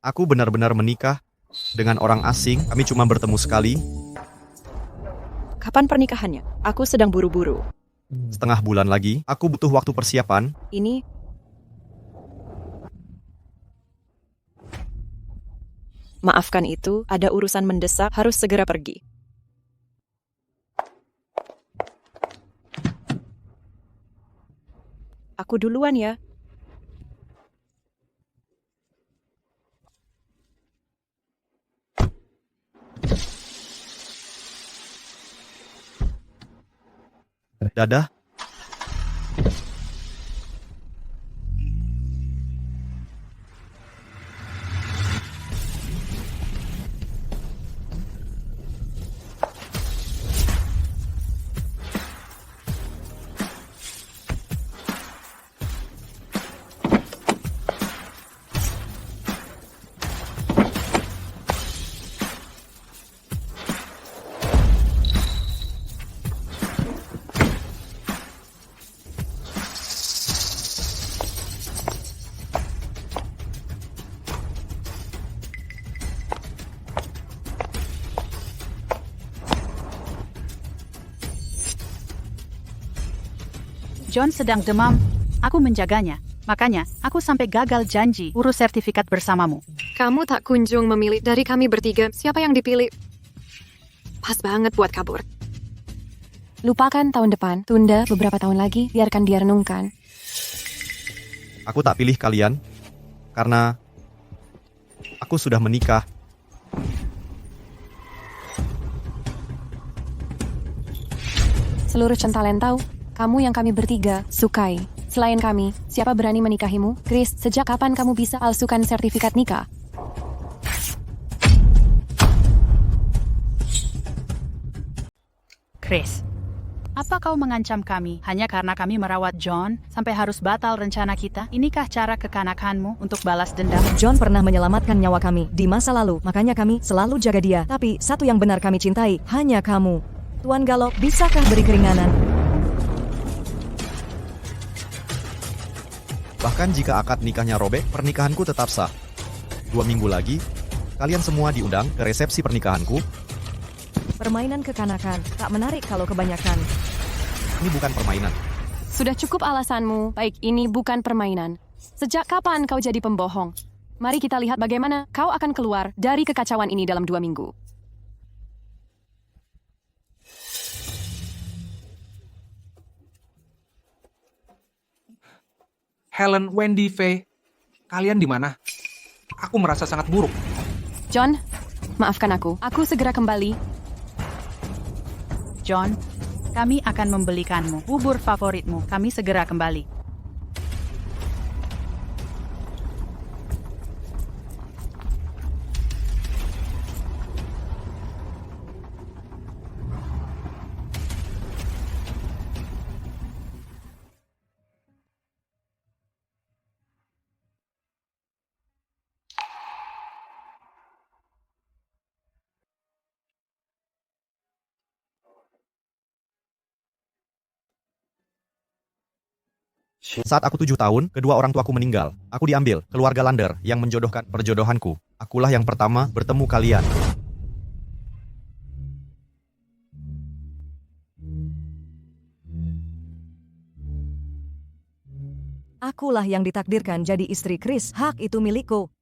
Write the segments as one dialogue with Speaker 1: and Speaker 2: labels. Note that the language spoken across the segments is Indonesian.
Speaker 1: Aku benar-benar menikah dengan orang asing. Kami cuma bertemu sekali.
Speaker 2: Kapan pernikahannya? Aku sedang buru-buru.
Speaker 1: Setengah bulan lagi. Aku butuh waktu persiapan.
Speaker 2: Ini maafkan itu, ada urusan mendesak, harus segera pergi. Aku duluan ya.
Speaker 1: Dadah.
Speaker 3: John sedang demam. Aku menjaganya. Makanya, aku sampai gagal janji urus sertifikat bersamamu.
Speaker 4: Kamu tak kunjung memilih dari kami bertiga. Siapa yang dipilih? Pas banget buat kabur.
Speaker 5: Lupakan tahun depan, tunda beberapa tahun lagi, biarkan dia renungkan.
Speaker 1: Aku tak pilih kalian karena aku sudah menikah.
Speaker 5: Seluruh centalen tahu, kamu yang kami bertiga sukai. Selain kami, siapa berani menikahimu? Chris, sejak kapan kamu bisa palsukan sertifikat nikah?
Speaker 3: Chris, apa kau mengancam kami hanya karena kami merawat John sampai harus batal rencana kita? Inikah cara kekanakanmu untuk balas dendam?
Speaker 6: John pernah menyelamatkan nyawa kami di masa lalu, makanya kami selalu jaga dia. Tapi satu yang benar kami cintai, hanya kamu. Tuan Galop, bisakah beri keringanan?
Speaker 1: Bahkan jika akad nikahnya robek, pernikahanku tetap sah. 2 minggu lagi, kalian semua diundang ke resepsi pernikahanku.
Speaker 6: Permainan kekanakan, tak menarik kalau kebanyakan.
Speaker 1: Ini bukan permainan.
Speaker 5: Sudah cukup alasanmu, baik ini bukan permainan. Sejak kapan kau jadi pembohong? Mari kita lihat bagaimana kau akan keluar dari kekacauan ini dalam 2 minggu.
Speaker 7: Helen, Wendy, Faye, kalian di mana? Aku merasa sangat buruk.
Speaker 5: John, maafkan aku. Aku segera kembali.
Speaker 3: John, kami akan membelikanmu bubur favoritmu. Kami segera kembali.
Speaker 1: Saat aku 7 tahun, kedua orang tuaku meninggal. Aku diambil, keluarga Lander yang menjodohkan perjodohanku. Akulah yang pertama bertemu kalian.
Speaker 6: Akulah yang ditakdirkan jadi istri Chris, hak itu milikku.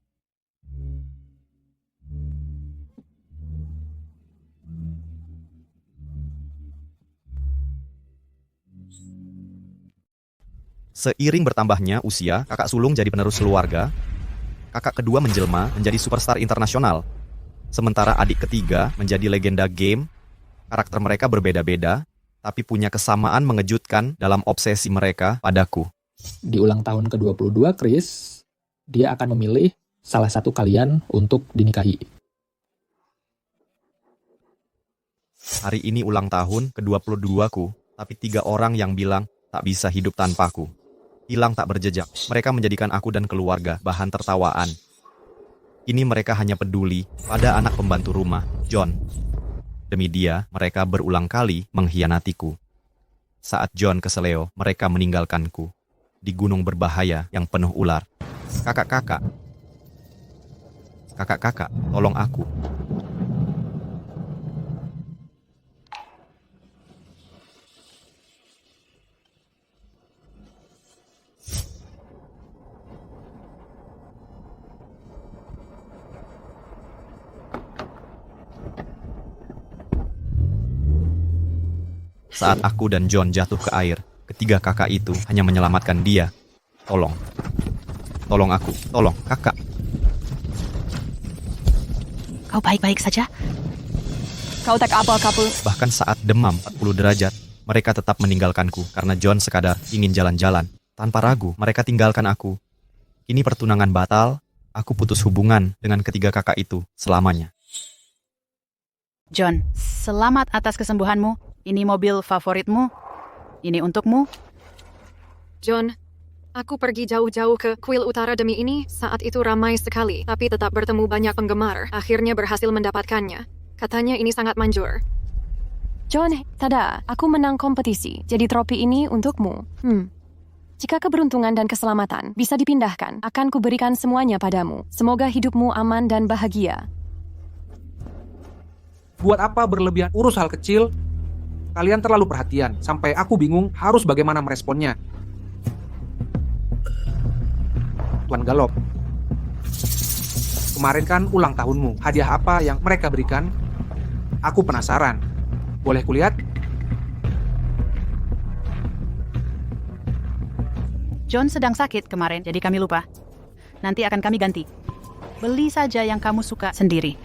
Speaker 1: Seiring bertambahnya usia, kakak sulung jadi penerus keluarga. Kakak kedua menjelma menjadi superstar internasional. Sementara adik ketiga menjadi legenda game. Karakter mereka berbeda-beda, tapi punya kesamaan mengejutkan dalam obsesi mereka padaku.
Speaker 8: Di ulang tahun ke-22 Chris, dia akan memilih salah satu kalian untuk dinikahi.
Speaker 1: Hari ini ulang tahun ke-22ku, tapi 3 orang yang bilang tak bisa hidup tanpaku. Hilang tak berjejak, mereka menjadikan aku dan keluarga bahan tertawaan. Kini mereka hanya peduli pada anak pembantu rumah, John. Demi dia, mereka berulang kali mengkhianatiku. Saat John ke Seleo, mereka meninggalkanku. Di gunung berbahaya yang penuh ular. Kakak-kakak. Kakak-kakak, tolong aku. Saat aku dan John jatuh ke air, ketiga kakak itu hanya menyelamatkan dia. Tolong. Tolong aku. Tolong, kakak.
Speaker 3: Kau baik-baik saja?
Speaker 5: Kau tak apa, Kapul.
Speaker 1: Bahkan saat demam 40 derajat, mereka tetap meninggalkanku karena John sekadar ingin jalan-jalan. Tanpa ragu, mereka tinggalkan aku. Kini pertunangan batal, aku putus hubungan dengan ketiga kakak itu selamanya.
Speaker 3: John, selamat atas kesembuhanmu. Ini mobil favoritmu. Ini untukmu.
Speaker 4: John, aku pergi jauh-jauh ke kuil utara demi ini. Saat itu ramai sekali, tapi tetap bertemu banyak penggemar. Akhirnya berhasil mendapatkannya. Katanya ini sangat manjur.
Speaker 5: John, tada, aku menang kompetisi. Jadi trofi ini untukmu. Jika keberuntungan dan keselamatan bisa dipindahkan, akan kuberikan semuanya padamu. Semoga hidupmu aman dan bahagia.
Speaker 7: Buat apa berlebihan urus hal kecil? Kalian terlalu perhatian, sampai aku bingung harus bagaimana meresponnya. Tuan Galop, kemarin kan ulang tahunmu. Hadiah apa yang mereka berikan? Aku penasaran. Boleh kulihat?
Speaker 3: John sedang sakit kemarin, jadi kami lupa. Nanti akan kami ganti. Beli saja yang kamu suka sendiri.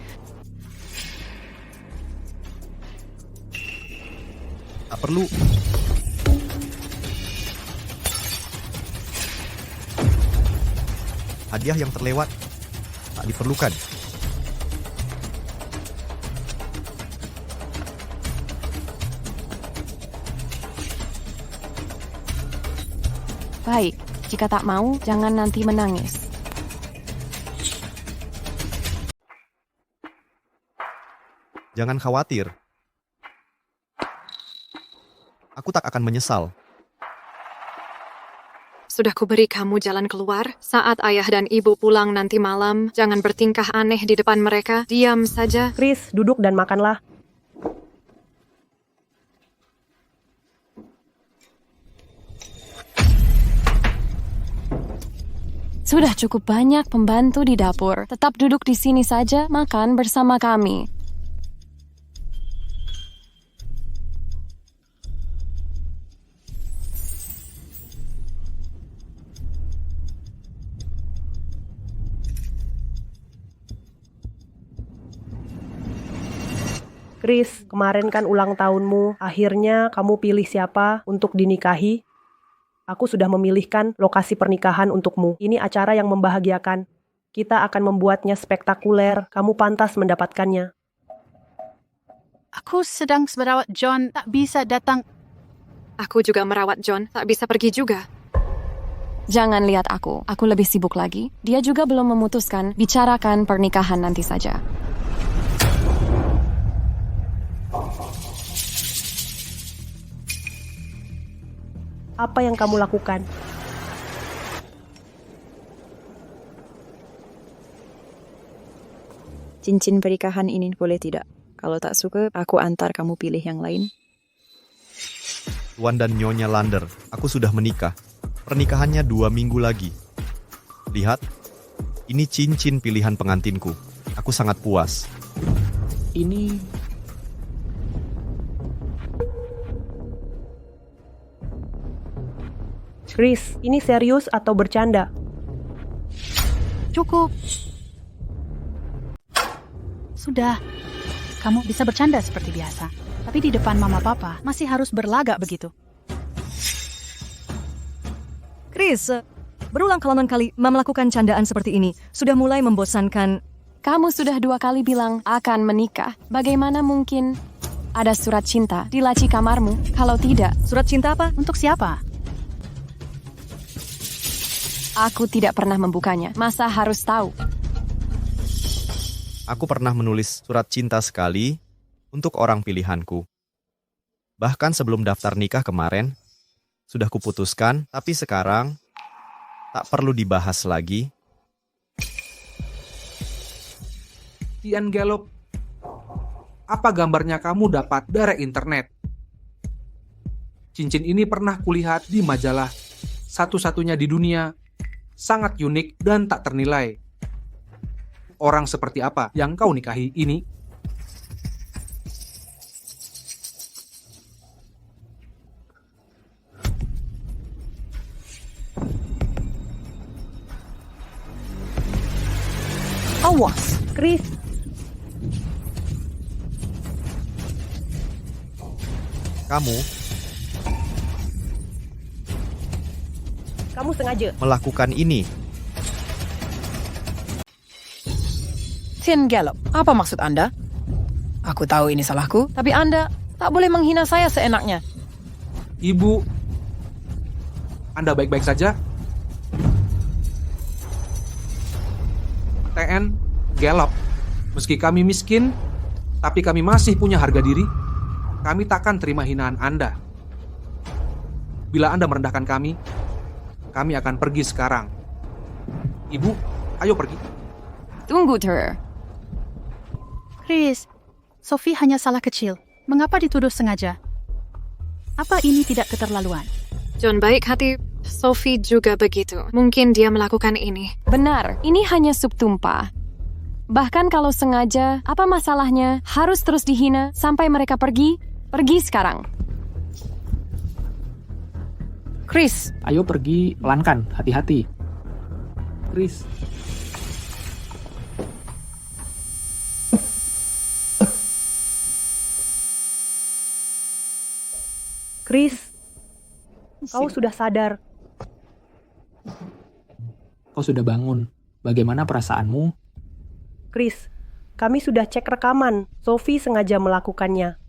Speaker 1: Tak perlu. Hadiah yang terlewat tak diperlukan.
Speaker 5: Baik, jika tak mau, jangan nanti menangis.
Speaker 1: Jangan khawatir. Aku tak akan menyesal.
Speaker 4: Sudah kuberi kamu jalan keluar. Saat ayah dan ibu pulang nanti malam, jangan bertingkah aneh di depan mereka. Diam saja.
Speaker 9: Chris, duduk dan makanlah.
Speaker 5: Sudah cukup banyak pembantu di dapur. Tetap duduk di sini saja, makan bersama kami.
Speaker 9: Chris, kemarin kan ulang tahunmu. Akhirnya kamu pilih siapa untuk dinikahi? Aku sudah memilihkan lokasi pernikahan untukmu. Ini acara yang membahagiakan. Kita akan membuatnya spektakuler. Kamu pantas mendapatkannya.
Speaker 3: Aku sedang merawat John, tak bisa datang.
Speaker 4: Aku juga merawat John, tak bisa pergi juga.
Speaker 5: Jangan lihat aku lebih sibuk lagi. Dia juga belum memutuskan, bicarakan pernikahan nanti saja.
Speaker 9: Apa yang kamu lakukan?
Speaker 2: Cincin pernikahan ini boleh tidak? Kalau tak suka, aku antar kamu pilih yang lain.
Speaker 1: Tuan dan Nyonya Lander, aku sudah menikah. Pernikahannya 2 minggu lagi. Lihat, ini cincin pilihan pengantinku. Aku sangat puas.
Speaker 8: Ini
Speaker 9: Chris, ini serius atau bercanda?
Speaker 3: Cukup. Sudah. Kamu bisa bercanda seperti biasa. Tapi di depan mama papa masih harus berlagak begitu.
Speaker 6: Chris, berulang kali Mama melakukan candaan seperti ini. Sudah mulai membosankan.
Speaker 5: Kamu sudah 2 kali bilang akan menikah. Bagaimana mungkin ada surat cinta di laci kamarmu? Kalau tidak,
Speaker 6: Surat cinta apa?
Speaker 3: Untuk siapa?
Speaker 5: aku tidak pernah membukanya. Masa harus tahu?
Speaker 1: Aku pernah menulis surat cinta sekali untuk orang pilihanku. Bahkan sebelum daftar nikah kemarin, sudah kuputuskan, tapi sekarang tak perlu dibahas lagi.
Speaker 7: Tian Gallop, apa gambarnya kamu dapat dari internet? Cincin ini pernah kulihat di majalah, satu-satunya di dunia, sangat unik dan tak ternilai. Orang seperti apa yang kau nikahi ini?
Speaker 3: Awas,
Speaker 9: Chris, kamu sengaja.
Speaker 1: melakukan ini.
Speaker 10: Tian Gallop, apa maksud Anda? Aku tahu ini salahku, tapi Anda tak boleh menghina saya seenaknya.
Speaker 7: Ibu, Anda baik-baik saja? TN Gallop, meski kami miskin, tapi kami masih punya harga diri. Kami takkan terima hinaan Anda. Bila Anda merendahkan kami akan pergi sekarang. Ibu, ayo pergi.
Speaker 5: Tunggu, Ter.
Speaker 3: Chris, Sophie hanya salah kecil. Mengapa dituduh sengaja? Apa ini tidak keterlaluan?
Speaker 4: John baik hati, Sophie juga begitu. Mungkin dia melakukan ini.
Speaker 5: Benar, ini hanya sup tumpah. Bahkan kalau sengaja, apa masalahnya? Harus terus dihina sampai mereka pergi? Pergi sekarang.
Speaker 10: Chris,
Speaker 8: Ayo pergi, pelankan, hati-hati. Chris,
Speaker 9: Chris, kau sudah sadar.
Speaker 8: kau sudah bangun. Bagaimana perasaanmu?
Speaker 9: Chris, kami sudah cek rekaman. Sophie sengaja melakukannya.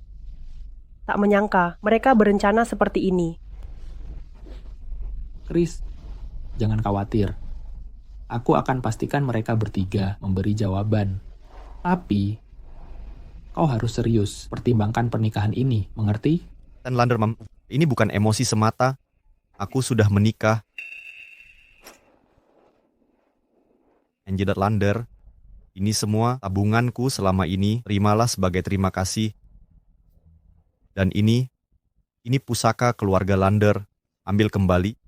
Speaker 9: Tak menyangka mereka berencana seperti ini.
Speaker 8: Chris, jangan khawatir. Aku akan pastikan mereka bertiga memberi jawaban. Tapi, kau harus serius pertimbangkan pernikahan ini, mengerti?
Speaker 1: Dan Lander, ini bukan emosi semata. Aku sudah menikah. Angela Lander, ini semua tabunganku selama ini, terimalah sebagai terima kasih. Dan ini pusaka keluarga Lander. Ambil kembali.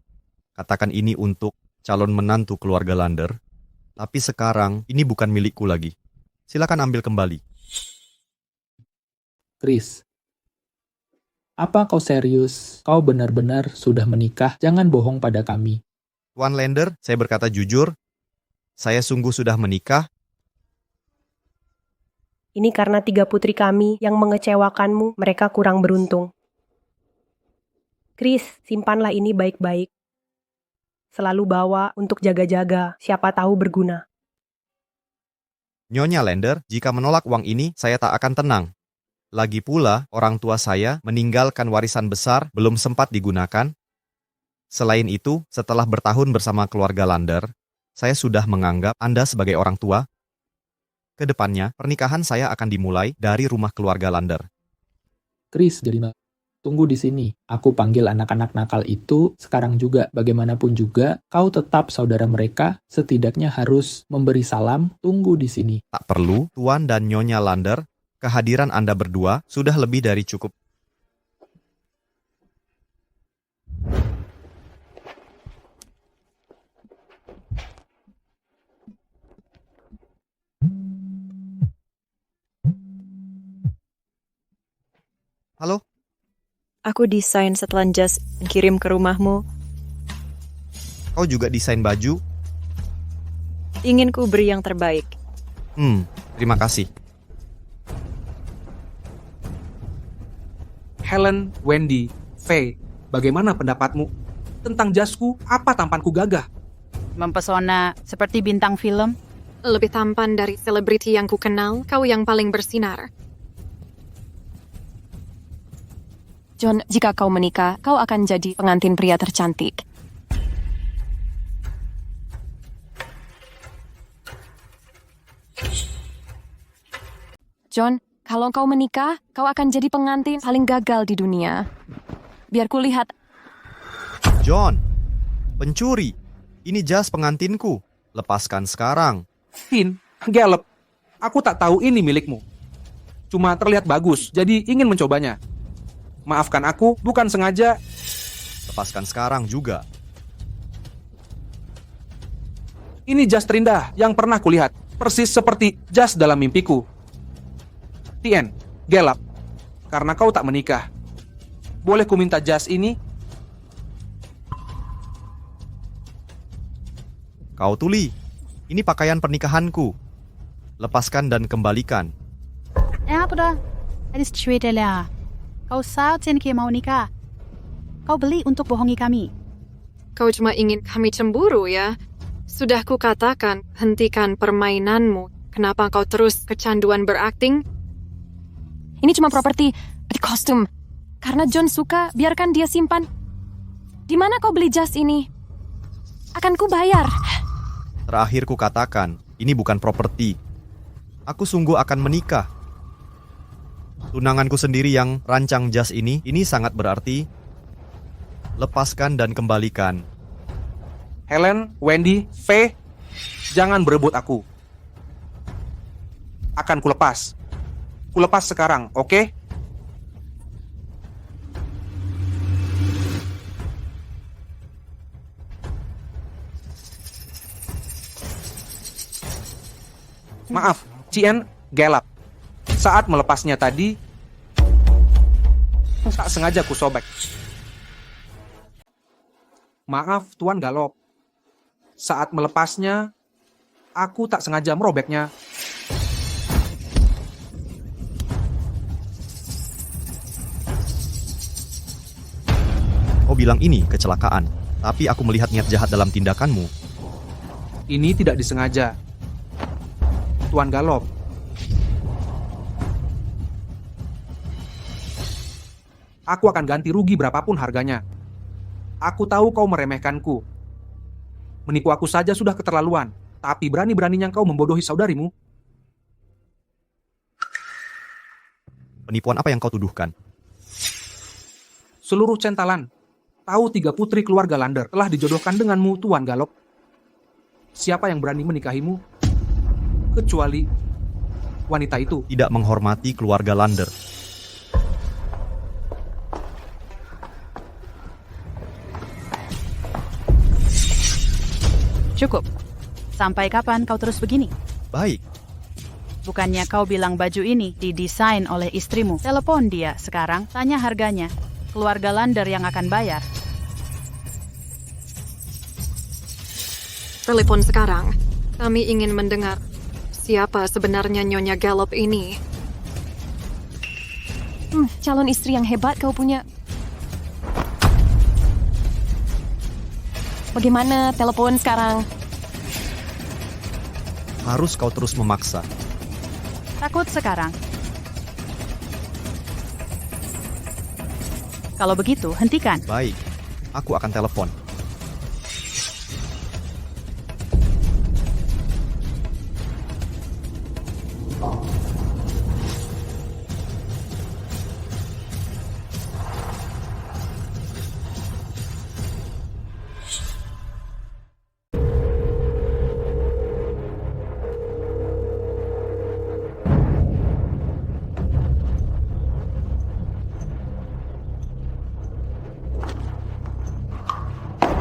Speaker 1: Katakan ini untuk calon menantu keluarga Lander. Tapi sekarang, ini bukan milikku lagi. Silakan ambil kembali.
Speaker 8: Chris, apa kau serius? Kau benar-benar sudah menikah? Jangan bohong pada kami.
Speaker 1: Tuan Lander, saya berkata jujur. Saya sungguh sudah menikah.
Speaker 9: Ini karena 3 putri kami yang mengecewakanmu, mereka kurang beruntung. Chris, simpanlah ini baik-baik. Selalu bawa untuk jaga-jaga, siapa tahu berguna.
Speaker 1: Nyonya Lander, jika menolak uang ini, saya tak akan tenang. Lagi pula, orang tua saya meninggalkan warisan besar belum sempat digunakan. Selain itu, setelah bertahun bersama keluarga Lander, saya sudah menganggap Anda sebagai orang tua. Kedepannya, pernikahan saya akan dimulai dari rumah keluarga Lander.
Speaker 8: Chris, tunggu di sini. Aku panggil anak-anak nakal itu sekarang juga. Bagaimanapun juga, kau tetap saudara mereka. Setidaknya harus memberi salam. Tunggu di sini.
Speaker 1: Tak perlu, Tuan dan Nyonya Lander, kehadiran Anda berdua sudah lebih dari cukup. Halo?
Speaker 2: Aku desain setelan jas dan kirim ke rumahmu.
Speaker 1: Kau juga desain baju?
Speaker 2: Ingin ku beri yang terbaik.
Speaker 1: Terima kasih.
Speaker 7: Helen, Wendy, Faye, bagaimana pendapatmu? Tentang jasku, apa tampanku gagah?
Speaker 3: Mempesona seperti bintang film.
Speaker 4: Lebih tampan dari selebriti yang ku kenal, kau yang paling bersinar.
Speaker 5: John, jika kau menikah, kau akan jadi pengantin pria tercantik. John, kalau kau menikah, kau akan jadi pengantin paling gagal di dunia. Biar ku lihat.
Speaker 1: John, pencuri. Ini jas pengantinku. Lepaskan sekarang.
Speaker 7: Tin Gallop, Aku tak tahu ini milikmu. Cuma terlihat bagus, jadi ingin mencobanya. Maafkan aku, bukan sengaja.
Speaker 1: Lepaskan sekarang juga.
Speaker 7: Ini jas terindah yang pernah kulihat. Persis seperti jas dalam mimpiku. Tien, gelap. Karena kau tak menikah. Boleh ku minta jas ini?
Speaker 1: Kau tuli. Ini pakaian pernikahanku. Lepaskan dan kembalikan.
Speaker 3: Apa dah? Hadis cuitelah. Kau sautin ke mau nikah. Kau beli untuk bohongi kami.
Speaker 4: Kau cuma ingin kami cemburu ya? Sudah kukatakan, hentikan permainanmu. Kenapa kau terus kecanduan berakting?
Speaker 5: Ini cuma properti di kostum. Karena John suka, biarkan dia simpan. Di mana kau beli jas ini? Akan ku bayar.
Speaker 1: Terakhir ku katakan, ini bukan properti. Aku sungguh akan menikah. Tunanganku sendiri yang rancang jas ini sangat berarti. Lepaskan dan kembalikan.
Speaker 7: Helen, Wendy, Faye, jangan berebut aku. Akan kulepas. Kulepas sekarang, oke? Maaf, Cien gelap. Saat melepasnya tadi, tak sengaja ku sobek. Maaf, Tuan Galop. Saat melepasnya, aku tak sengaja merobeknya.
Speaker 1: Kau bilang ini kecelakaan, tapi aku melihat niat jahat dalam tindakanmu.
Speaker 7: Ini tidak disengaja. Tuan Galop. Aku akan ganti rugi berapapun harganya. Aku tahu kau meremehkanku. Menipu aku saja sudah keterlaluan, tapi berani-beraninya kau membodohi saudarimu.
Speaker 1: Penipuan apa yang kau tuduhkan?
Speaker 7: Seluruh Centalan tahu 3 putri keluarga Lander telah dijodohkan denganmu, Tuan Galop. Siapa yang berani menikahimu? Kecuali wanita itu.
Speaker 1: Tidak menghormati keluarga Lander.
Speaker 3: Cukup. Sampai kapan kau terus begini?
Speaker 1: Baik.
Speaker 3: Bukannya kau bilang baju ini didesain oleh istrimu? Telepon dia sekarang, tanya harganya. Keluarga Lander yang akan bayar.
Speaker 4: Telepon sekarang. Kami ingin mendengar siapa sebenarnya Nyonya Galop ini.
Speaker 5: Calon istri yang hebat kau punya. Bagaimana telepon sekarang?
Speaker 1: Harus kau terus memaksa.
Speaker 3: Takut sekarang. Kalau begitu, hentikan.
Speaker 1: Baik, aku akan telepon.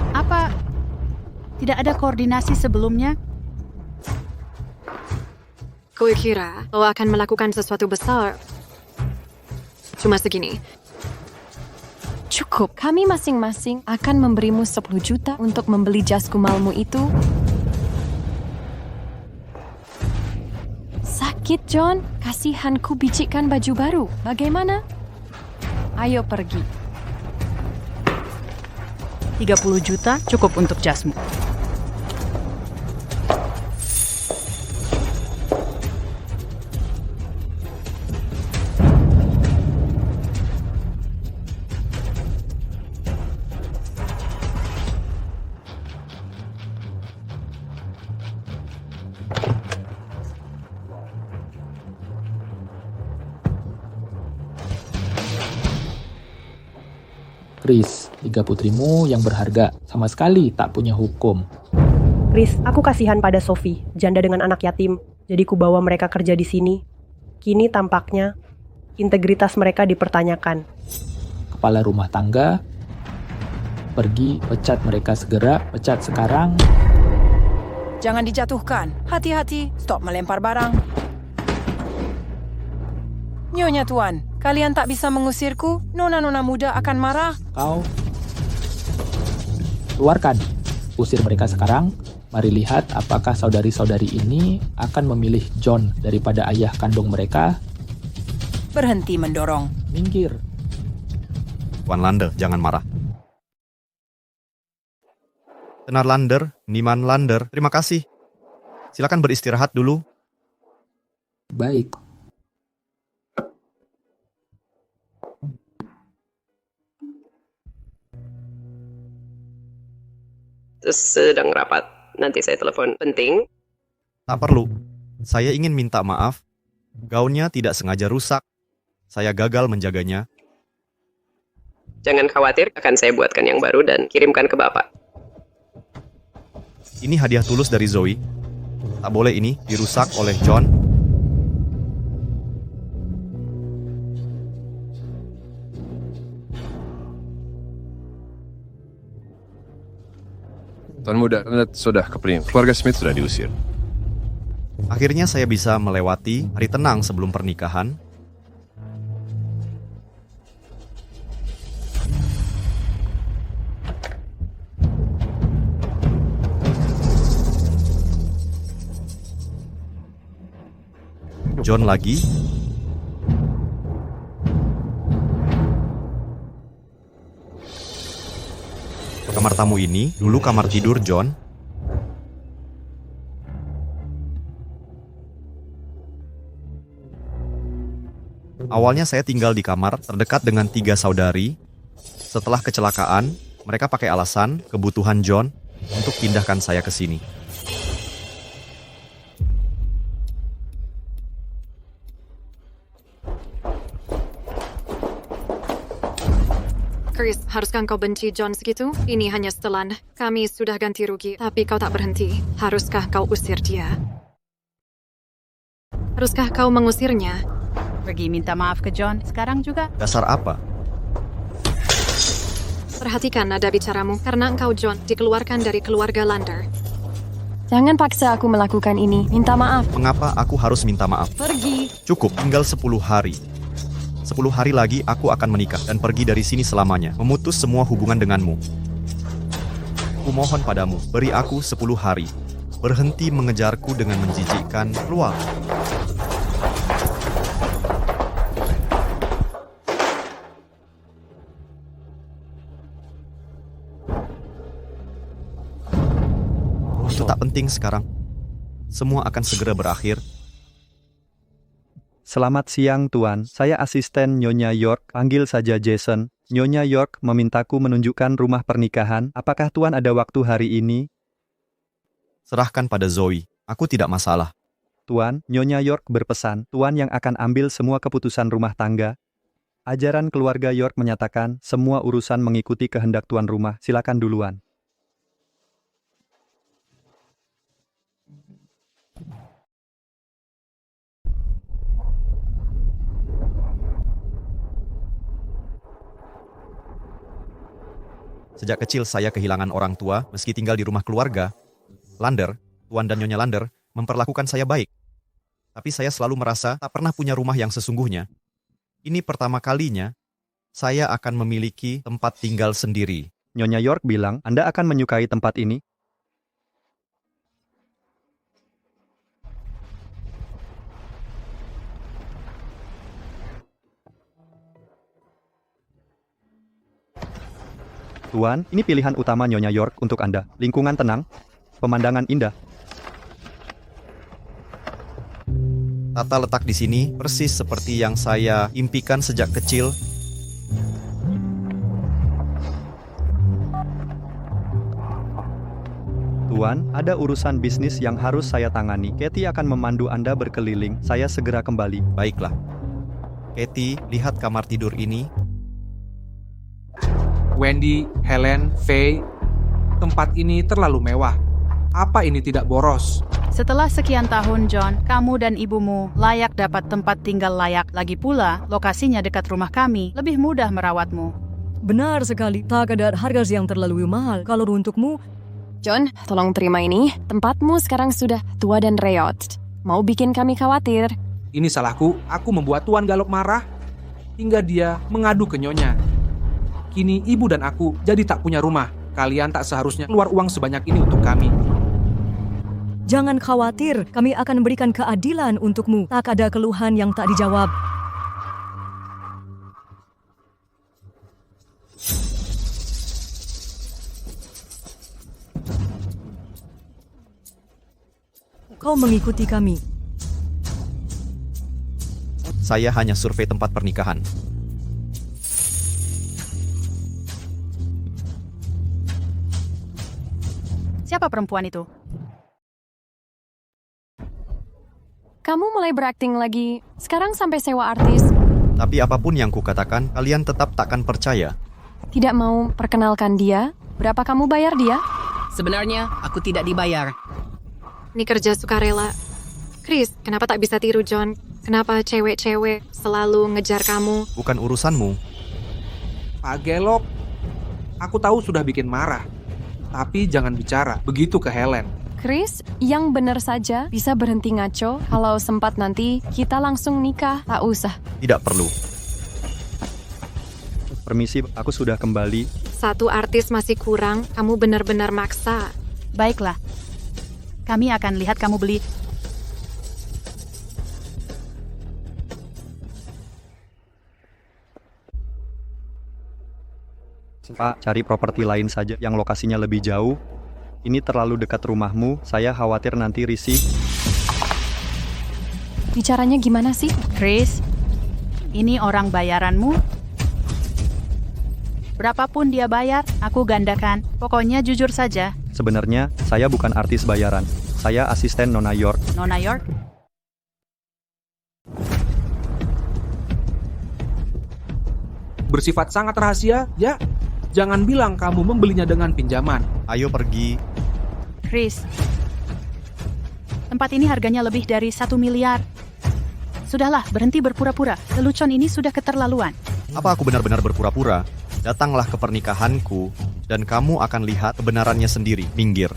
Speaker 3: Apa tidak ada koordinasi sebelumnya?
Speaker 4: Kukira kau akan melakukan sesuatu besar. Cuma segini.
Speaker 5: Cukup, kami masing-masing akan memberimu 10 juta untuk membeli jas kumalmu itu. Sakit, John. Kasihanku bicikan baju baru. Bagaimana? Ayo pergi.
Speaker 3: 30 juta cukup untuk jasmu.
Speaker 8: Chris, 3 putrimu yang berharga sama sekali tak punya hukum.
Speaker 9: Chris, aku kasihan pada Sophie, janda dengan anak yatim. Jadi kubawa mereka kerja di sini. Kini tampaknya integritas mereka dipertanyakan.
Speaker 8: Kepala rumah tangga, pergi, pecat mereka segera, pecat sekarang.
Speaker 10: Jangan dijatuhkan. Hati-hati. Stop melempar barang. Nyonya Tuan, kalian tak bisa mengusirku? Nona-nona muda akan marah.
Speaker 8: Kau keluarkan. Usir mereka sekarang. Mari lihat apakah saudari-saudari ini akan memilih John daripada ayah kandung mereka.
Speaker 10: Berhenti mendorong.
Speaker 8: Minggir.
Speaker 1: Tuan Lander, jangan marah. Tenar Lander, Niman Lander, terima kasih. Silakan beristirahat dulu.
Speaker 8: Baik.
Speaker 11: Sedang rapat. Nanti saya telepon. Penting?
Speaker 1: Tak perlu. Saya ingin minta maaf. Gaunnya tidak sengaja rusak. Saya gagal menjaganya.
Speaker 11: Jangan khawatir, akan saya buatkan yang baru dan kirimkan ke Bapak.
Speaker 1: Ini hadiah tulus dari Zoe. Tak boleh ini dirusak oleh John.
Speaker 12: Tuan muda, Anda sudah kepeling. Keluarga Smith sudah diusir.
Speaker 1: Akhirnya saya bisa melewati hari tenang sebelum pernikahan. John lagi. Kamar tamu ini dulu kamar tidur John. Awalnya saya tinggal di kamar terdekat dengan 3 saudari. Setelah kecelakaan, mereka pakai alasan kebutuhan John untuk pindahkan saya ke sini.
Speaker 4: Chris, haruskah kau benci John segitu? Ini hanya setelan. Kami sudah ganti rugi, tapi kau tak berhenti. Haruskah kau usir dia? Haruskah kau mengusirnya?
Speaker 3: Pergi minta maaf ke John sekarang juga.
Speaker 1: Dasar apa?
Speaker 4: Perhatikan nada bicaramu, karena engkau John dikeluarkan dari keluarga Lander.
Speaker 5: Jangan paksa aku melakukan ini. Minta maaf.
Speaker 1: Mengapa aku harus minta maaf?
Speaker 5: Pergi.
Speaker 1: Cukup, tinggal 10 hari. 10 hari lagi aku akan menikah dan pergi dari sini selamanya, memutus semua hubungan denganmu. Kumohon padamu, beri aku 10 hari. Berhenti mengejarku dengan menjijikkan. Keluar. Itu tak penting sekarang. Semua akan segera berakhir.
Speaker 13: Selamat siang, Tuan. Saya asisten Nyonya York. Panggil saja Jason. Nyonya York memintaku menunjukkan rumah pernikahan. Apakah Tuan ada waktu hari ini?
Speaker 1: Serahkan pada Zoe. Aku tidak masalah.
Speaker 13: Tuan, Nyonya York berpesan, Tuan yang akan ambil semua keputusan rumah tangga. Ajaran keluarga York menyatakan, semua urusan mengikuti kehendak tuan rumah. Silakan duluan.
Speaker 1: Sejak kecil saya kehilangan orang tua meski tinggal di rumah keluarga. Lander, Tuan dan Nyonya Lander, memperlakukan saya baik. Tapi saya selalu merasa tak pernah punya rumah yang sesungguhnya. Ini pertama kalinya saya akan memiliki tempat tinggal sendiri.
Speaker 13: Nyonya York bilang, Anda akan menyukai tempat ini. Tuan, ini pilihan utama Nyonya York untuk Anda. Lingkungan tenang, pemandangan indah.
Speaker 1: Tata letak di sini persis seperti yang saya impikan sejak kecil.
Speaker 13: Tuan, ada urusan bisnis yang harus saya tangani. Katie akan memandu Anda berkeliling. Saya segera kembali.
Speaker 1: Baiklah. Katie, lihat kamar tidur ini.
Speaker 7: Wendy, Helen, Faye, tempat ini terlalu mewah. Apa ini tidak boros?
Speaker 3: Setelah sekian tahun, John, kamu dan ibumu layak dapat tempat tinggal layak. Lagi pula, lokasinya dekat rumah kami, lebih mudah merawatmu.
Speaker 6: Benar sekali, tak ada harga yang terlalu mahal. Kalau untukmu,
Speaker 5: John, tolong terima ini. Tempatmu sekarang sudah tua dan reot. Mau bikin kami khawatir.
Speaker 7: Ini salahku, aku membuat Tuan Galop marah hingga dia mengadu ke Nyonya. Kini ibu dan aku jadi tak punya rumah. Kalian tak seharusnya keluar uang sebanyak ini untuk kami.
Speaker 6: jangan khawatir, kami akan berikan keadilan untukmu. Tak ada keluhan yang tak dijawab. Kau mengikuti kami.
Speaker 1: Saya hanya survei tempat pernikahan.
Speaker 3: Siapa perempuan itu?
Speaker 5: Kamu mulai berakting lagi. Sekarang sampai sewa artis.
Speaker 1: Tapi apapun yang kukatakan, kalian tetap takkan percaya.
Speaker 5: Tidak mau perkenalkan dia? Berapa kamu bayar dia?
Speaker 10: Sebenarnya, aku tidak dibayar.
Speaker 4: Ini kerja sukarela. Chris, kenapa tak bisa tiru John? Kenapa cewek-cewek selalu ngejar kamu?
Speaker 1: Bukan urusanmu.
Speaker 7: Pak Gelop, aku tahu sudah bikin marah. Tapi jangan bicara begitu ke Helen.
Speaker 5: Chris, yang benar saja bisa berhenti ngaco. Kalau sempat nanti kita langsung nikah. Tak usah.
Speaker 1: Tidak perlu.
Speaker 13: Permisi, aku sudah kembali.
Speaker 4: Satu artis masih kurang, kamu benar-benar maksa.
Speaker 3: Baiklah. Kami akan lihat kamu beli.
Speaker 13: Pak, cari properti lain saja yang lokasinya lebih jauh. Ini terlalu dekat rumahmu, saya khawatir nanti risih.
Speaker 5: Bicaranya gimana sih?
Speaker 3: Chris, ini orang bayaranmu. Berapapun dia bayar, aku gandakan. Pokoknya jujur saja.
Speaker 13: Sebenarnya, saya bukan artis bayaran. Saya asisten Nona York.
Speaker 3: Nona York?
Speaker 7: Bersifat sangat rahasia, ya? Jangan bilang kamu membelinya dengan pinjaman.
Speaker 1: Ayo pergi.
Speaker 3: Chris, tempat ini harganya lebih dari 1 miliar. Sudahlah, berhenti berpura-pura. Lelucon ini sudah keterlaluan.
Speaker 1: Apa aku benar-benar berpura-pura? Datanglah ke pernikahanku, dan kamu akan lihat kebenarannya sendiri. Minggir.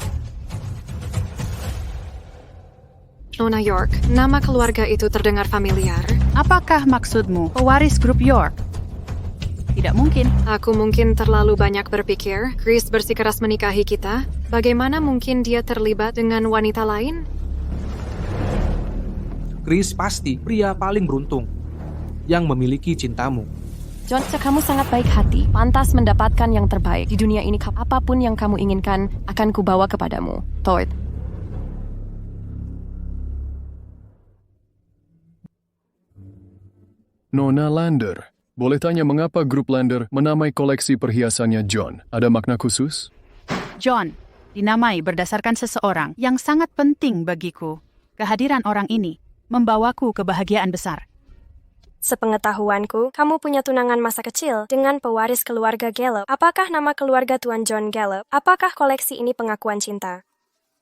Speaker 4: Nona York, nama keluarga itu terdengar familiar.
Speaker 3: Apakah maksudmu pewaris grup York? Tidak mungkin.
Speaker 4: Aku mungkin terlalu banyak berpikir. Chris bersikeras menikahi kita. Bagaimana mungkin dia terlibat dengan wanita lain?
Speaker 7: Chris pasti pria paling beruntung yang memiliki cintamu.
Speaker 5: John, kamu sangat baik hati. Pantas mendapatkan yang terbaik. Di dunia ini, apapun yang kamu inginkan akan kubawa kepadamu. Todd.
Speaker 12: Nona Lander. Boleh tanya mengapa grup Lander menamai koleksi perhiasannya John? Ada makna khusus?
Speaker 3: John dinamai berdasarkan seseorang yang sangat penting bagiku. Kehadiran orang ini membawaku kebahagiaan besar.
Speaker 14: Sepengetahuanku, kamu punya tunangan masa kecil dengan pewaris keluarga Gallup. Apakah nama keluarga Tuan John Gallup? Apakah koleksi ini pengakuan cinta?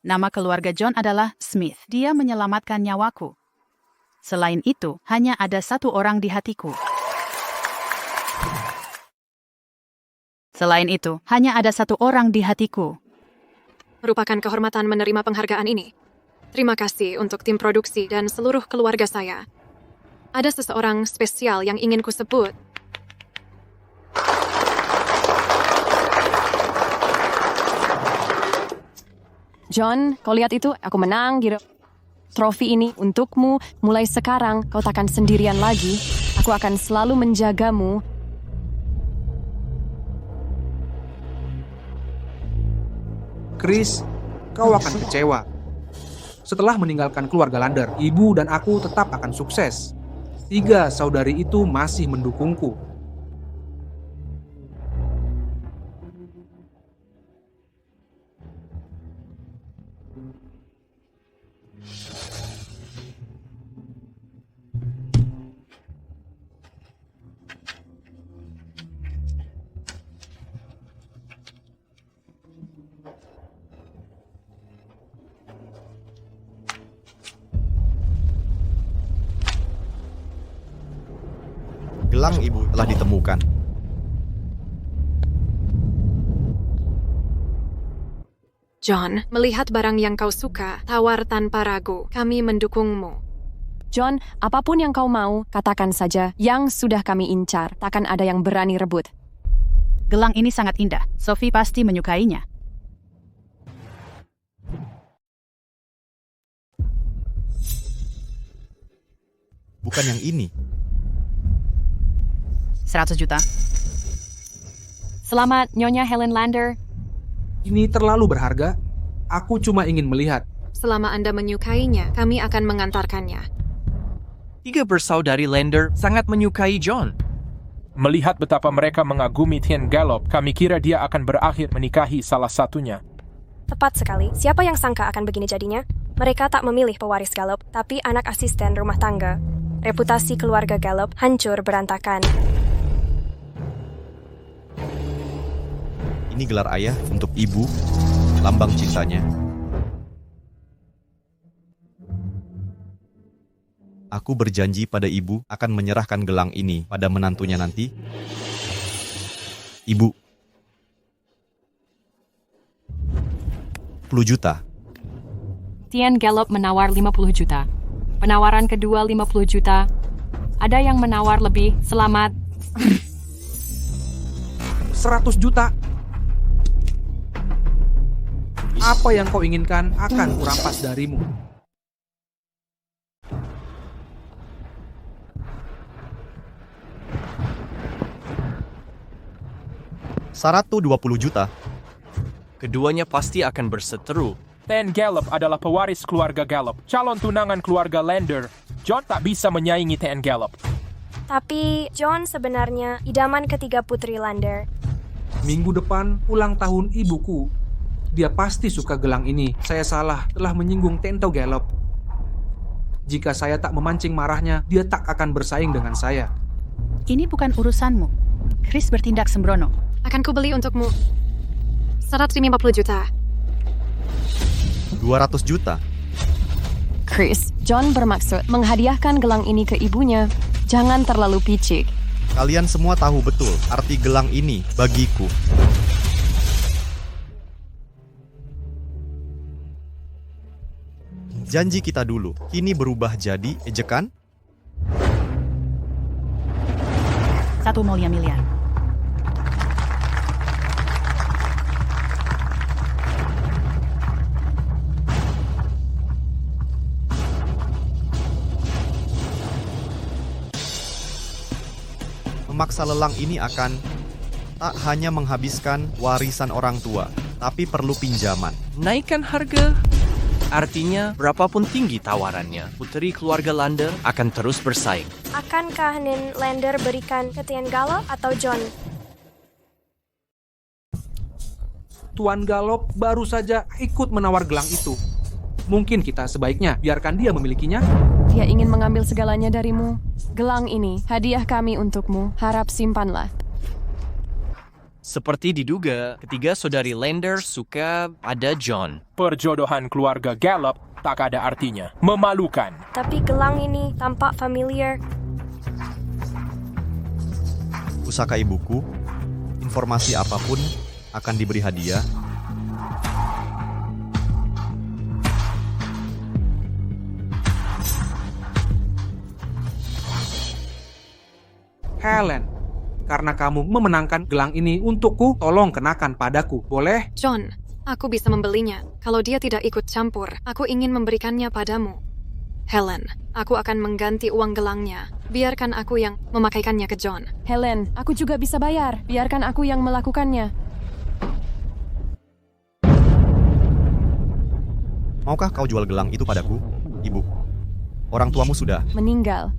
Speaker 3: Nama keluarga John adalah Smith. Dia menyelamatkan nyawaku. Selain itu, hanya ada satu orang di hatiku. Selain itu, hanya ada satu orang di hatiku.
Speaker 4: Merupakan kehormatan menerima penghargaan ini. Terima kasih untuk tim produksi dan seluruh keluarga saya. Ada seseorang spesial yang ingin kusebut.
Speaker 5: John, kau lihat itu? Aku menang, gitu. Trofi ini untukmu. Mulai sekarang, kau takkan sendirian lagi. Aku akan selalu menjagamu.
Speaker 7: Chris, kau akan kecewa. Setelah meninggalkan keluarga Lander, ibu dan aku tetap akan sukses. 3 saudari itu masih mendukungku.
Speaker 1: Gelang ibu telah ditemukan.
Speaker 4: John, melihat barang yang kau suka, tawar tanpa ragu. Kami mendukungmu.
Speaker 5: John, apapun yang kau mau, katakan saja. Yang sudah kami incar, takkan ada yang berani rebut.
Speaker 3: Gelang ini sangat indah. Sophie pasti menyukainya.
Speaker 1: Bukan yang ini.
Speaker 3: 100 juta.
Speaker 5: Selamat, Nyonya Helen Lander.
Speaker 7: Ini terlalu berharga. Aku cuma ingin melihat.
Speaker 4: Selama Anda menyukainya, kami akan mengantarkannya.
Speaker 15: 3 bersaudari Lander sangat menyukai John.
Speaker 16: Melihat betapa mereka mengagumi Tien Gallop, kami kira dia akan berakhir menikahi salah satunya.
Speaker 14: Tepat sekali. Siapa yang sangka akan begini jadinya? Mereka tak memilih pewaris Gallop, tapi anak asisten rumah tangga. Reputasi keluarga Gallop hancur berantakan.
Speaker 1: Ini gelar ayah untuk ibu, lambang cintanya. Aku berjanji pada ibu akan menyerahkan gelang ini pada menantunya nanti. Ibu. 10 juta.
Speaker 5: Tien Gallop menawar 50 juta. Penawaran kedua 50 juta. Ada yang menawar lebih. Selamat.
Speaker 7: 100 juta. Apa yang kau inginkan akan kurampas darimu.
Speaker 1: $120 juta.
Speaker 15: Keduanya pasti akan berseteru.
Speaker 16: Tien Gallop adalah pewaris keluarga Gallop, calon tunangan keluarga Lander. John tak bisa menyaingi Tien Gallop.
Speaker 14: Tapi John sebenarnya idaman ketiga putri Lander.
Speaker 7: Minggu depan ulang tahun ibuku. Dia pasti suka gelang ini. Saya salah telah menyinggung Tento Gallop. Jika saya tak memancing marahnya, dia tak akan bersaing dengan saya.
Speaker 3: Ini bukan urusanmu. Chris bertindak sembrono.
Speaker 4: Akan kubeli untukmu 150 juta.
Speaker 1: 200 juta.
Speaker 5: Chris, John bermaksud menghadiahkan gelang ini ke ibunya. Jangan terlalu picik.
Speaker 1: Kalian semua tahu betul arti gelang ini bagiku. Janji kita dulu, kini berubah jadi ejekan?
Speaker 3: 1 miliar.
Speaker 1: Memaksa lelang ini akan tak hanya menghabiskan warisan orang tua, tapi perlu pinjaman.
Speaker 15: Naikkan harga. Artinya, berapapun tinggi tawarannya, putri keluarga Lander akan terus bersaing.
Speaker 14: Akankah Nin Lander berikan ke Tien Gallop atau John?
Speaker 7: Tuan Gallop baru saja ikut menawar gelang itu. Mungkin kita sebaiknya biarkan dia memilikinya.
Speaker 5: Dia ingin mengambil segalanya darimu. Gelang ini, hadiah kami untukmu. Harap simpanlah.
Speaker 15: Seperti diduga, ketiga saudari Lander suka pada John.
Speaker 16: Perjodohan keluarga Gallop tak ada artinya. Memalukan.
Speaker 14: Tapi gelang ini tampak familiar.
Speaker 1: Pusaka ibuku, informasi apapun akan diberi hadiah.
Speaker 7: Helen, karena kamu memenangkan gelang ini untukku, tolong kenakan padaku, boleh?
Speaker 4: John, aku bisa membelinya. Kalau dia tidak ikut campur, aku ingin memberikannya padamu. Helen, aku akan mengganti uang gelangnya. Biarkan aku yang memakaikannya ke John.
Speaker 5: Helen, aku juga bisa bayar. Biarkan aku yang melakukannya.
Speaker 1: Maukah kau jual gelang itu padaku, ibu? Orang tuamu sudah
Speaker 5: meninggal.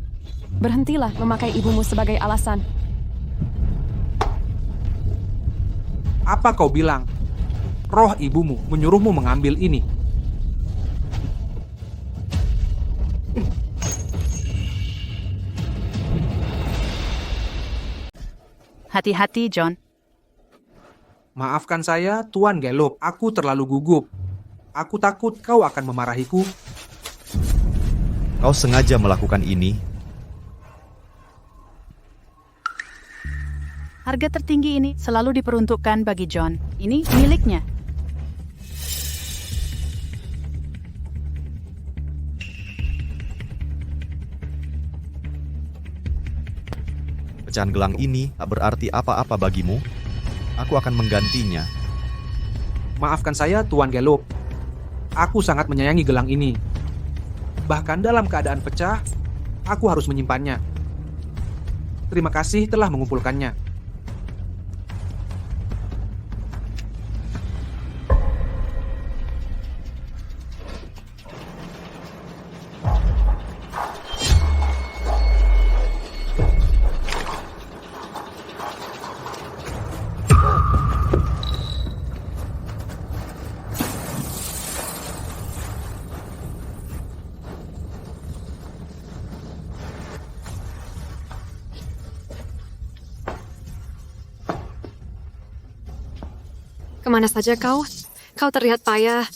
Speaker 5: Berhentilah memakai ibumu sebagai alasan.
Speaker 7: Apa kau bilang? Roh ibumu menyuruhmu mengambil ini.
Speaker 3: Hati-hati, John.
Speaker 7: Maafkan saya, Tuan Gallop. Aku terlalu gugup. Aku takut kau akan memarahiku.
Speaker 1: Kau sengaja melakukan ini.
Speaker 3: Harga tertinggi ini selalu diperuntukkan bagi John. Ini miliknya.
Speaker 1: Pecahan gelang ini tak berarti apa-apa bagimu. Aku akan menggantinya.
Speaker 7: Maafkan saya, Tuan Gallup. Aku sangat menyayangi gelang ini. Bahkan dalam keadaan pecah, aku harus menyimpannya. Terima kasih telah mengumpulkannya.
Speaker 4: Kemana saja kau? Kau terlihat payah.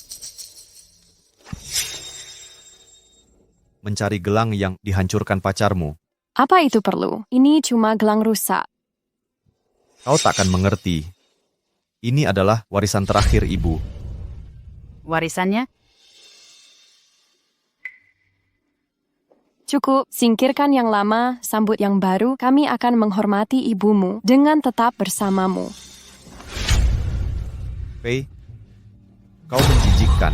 Speaker 1: Mencari gelang yang dihancurkan pacarmu.
Speaker 5: Apa itu perlu? Ini cuma gelang rusak.
Speaker 1: Kau takkan mengerti. Ini adalah warisan terakhir ibu.
Speaker 3: Warisannya?
Speaker 5: Cukup, singkirkan yang lama, sambut yang baru. Kami akan menghormati ibumu dengan tetap bersamamu.
Speaker 1: Faye, kau menjijikkan.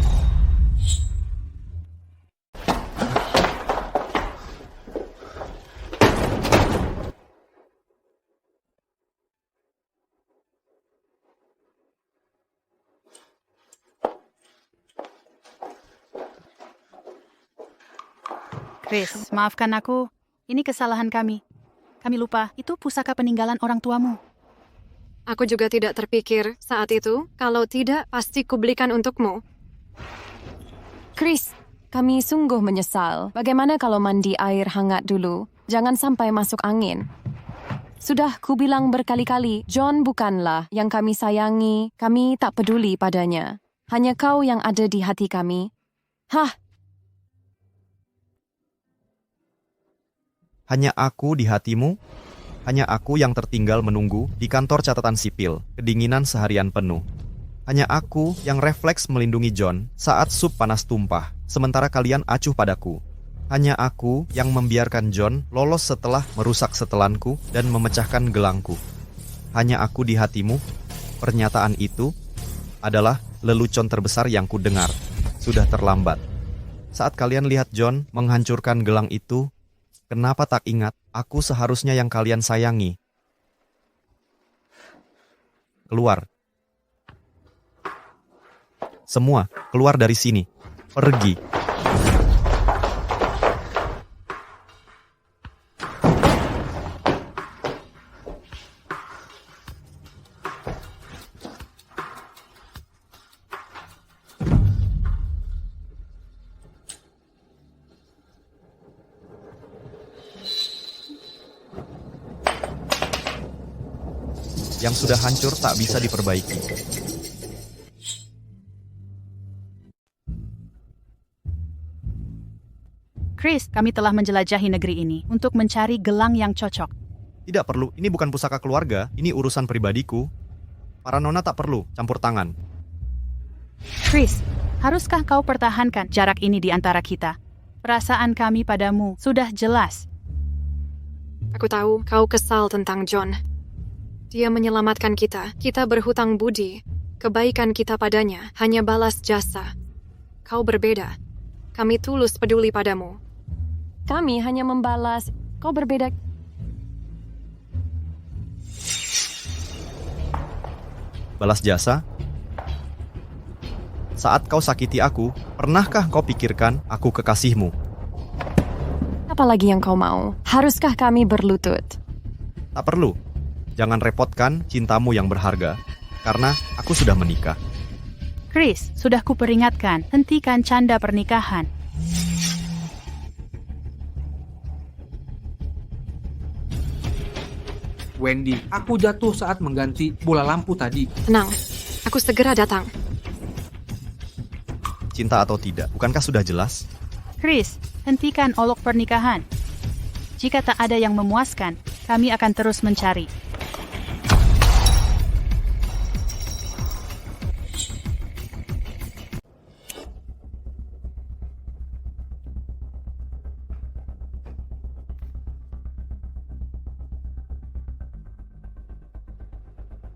Speaker 3: Chris, maafkan aku. Ini kesalahan kami. Kami lupa, itu pusaka peninggalan orang tuamu.
Speaker 4: Aku juga tidak terpikir saat itu, kalau tidak, pasti kubelikan untukmu.
Speaker 5: Chris, kami sungguh menyesal. Bagaimana kalau mandi air hangat dulu? Jangan sampai masuk angin. Sudah kubilang berkali-kali, John bukanlah yang kami sayangi. Kami tak peduli padanya. Hanya kau yang ada di hati kami. Hah?
Speaker 1: Hanya aku di hatimu? Hanya aku yang tertinggal menunggu di kantor catatan sipil, kedinginan seharian penuh. Hanya aku yang refleks melindungi John saat sup panas tumpah, sementara kalian acuh padaku. Hanya aku yang membiarkan John lolos setelah merusak setelanku dan memecahkan gelangku. Hanya aku di hatimu. Pernyataan itu adalah lelucon terbesar yang kudengar. Sudah terlambat. Saat kalian lihat John menghancurkan gelang itu, kenapa tak ingat, aku seharusnya yang kalian sayangi. Keluar. Semua, keluar dari sini. Pergi. Yang sudah hancur tak bisa diperbaiki.
Speaker 3: Chris, kami telah menjelajahi negeri ini untuk mencari gelang yang cocok.
Speaker 1: Tidak perlu, ini bukan pusaka keluarga, ini urusan pribadiku. Para nona tak perlu campur tangan.
Speaker 3: Chris, haruskah kau pertahankan jarak ini di antara kita? Perasaan kami padamu sudah jelas.
Speaker 4: Aku tahu kau kesal tentang John. Dia menyelamatkan kita. Kita berhutang budi. Kebaikan kita padanya hanya balas jasa. Kau berbeda. Kami tulus peduli padamu.
Speaker 5: Kami hanya membalas. Kau berbeda.
Speaker 1: Balas jasa? Saat kau sakiti aku, pernahkah kau pikirkan aku kekasihmu?
Speaker 5: Apalagi yang kau mau? Haruskah kami berlutut?
Speaker 1: Tak perlu. Jangan repotkan cintamu yang berharga, karena aku sudah menikah.
Speaker 3: Chris, sudah kuperingatkan, hentikan canda pernikahan.
Speaker 7: Wendy, aku jatuh saat mengganti bola lampu tadi.
Speaker 4: Tenang, aku segera datang.
Speaker 1: Cinta atau tidak, bukankah sudah jelas?
Speaker 3: Chris, hentikan olok pernikahan. Jika tak ada yang memuaskan, kami akan terus mencari.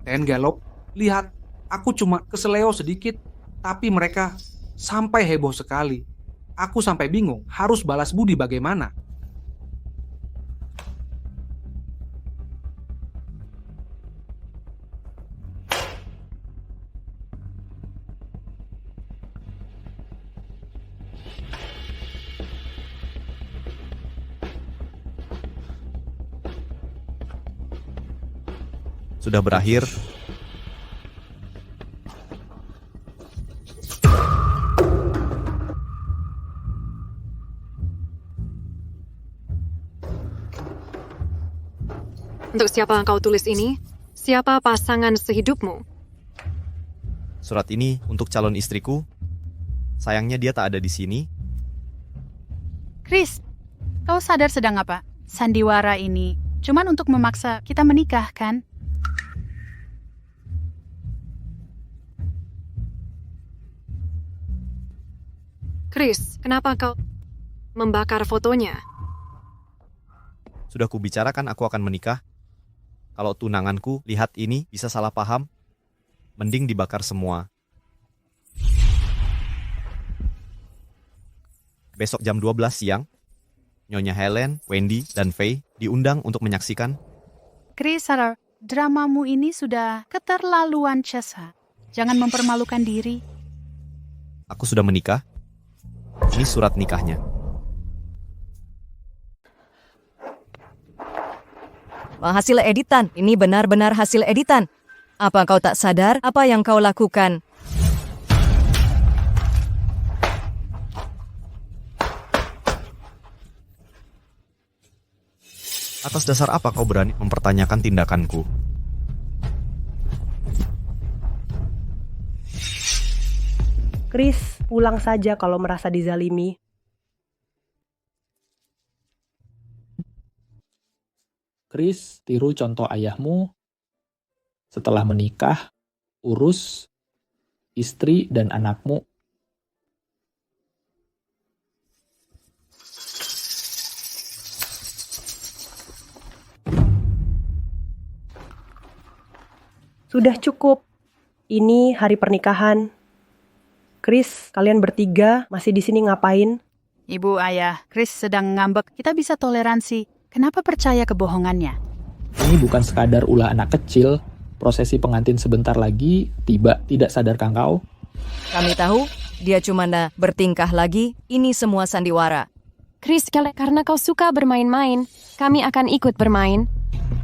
Speaker 7: TN Gallop, lihat, aku cuma keseleo sedikit, tapi mereka sampai heboh sekali. Aku sampai bingung, harus balas budi bagaimana.
Speaker 1: Sudah berakhir.
Speaker 4: Untuk siapa kau tulis ini? Siapa pasangan sehidupmu?
Speaker 1: Surat ini untuk calon istriku. Sayangnya dia tak ada di sini.
Speaker 3: Chris, kau sadar sedang apa? Sandiwara ini cuman untuk memaksa kita menikah, kan?
Speaker 4: Chris, kenapa kau membakar fotonya?
Speaker 1: Sudah kubicarakan aku akan menikah. Kalau tunanganku lihat ini bisa salah paham. Mending dibakar semua. Besok jam 12 siang, Nyonya Helen, Wendy, dan Faye diundang untuk menyaksikan.
Speaker 3: Chris, sadar, dramamu ini sudah keterlaluan, Chesa. Jangan mempermalukan diri.
Speaker 1: Aku sudah menikah. Ini surat nikahnya.
Speaker 6: Hasil editan, ini benar-benar hasil editan. Apa kau tak sadar apa yang kau lakukan?
Speaker 1: Atas dasar apa kau berani mempertanyakan tindakanku?
Speaker 9: Chris, pulang saja kalau merasa dizalimi.
Speaker 8: Chris, tiru contoh ayahmu. Setelah menikah, urus istri dan anakmu.
Speaker 9: Sudah cukup. Ini hari pernikahan. Chris, kalian bertiga masih di sini ngapain?
Speaker 3: Ibu, ayah, Chris sedang ngambek. Kita bisa toleransi. Kenapa percaya kebohongannya?
Speaker 8: Ini bukan sekadar ulah anak kecil. Prosesi pengantin sebentar lagi tiba, tidak sadarkah kau?
Speaker 6: Kami tahu, dia cuma bertingkah lagi. Ini semua sandiwara.
Speaker 5: Chris, karena kau suka bermain-main, kami akan ikut bermain.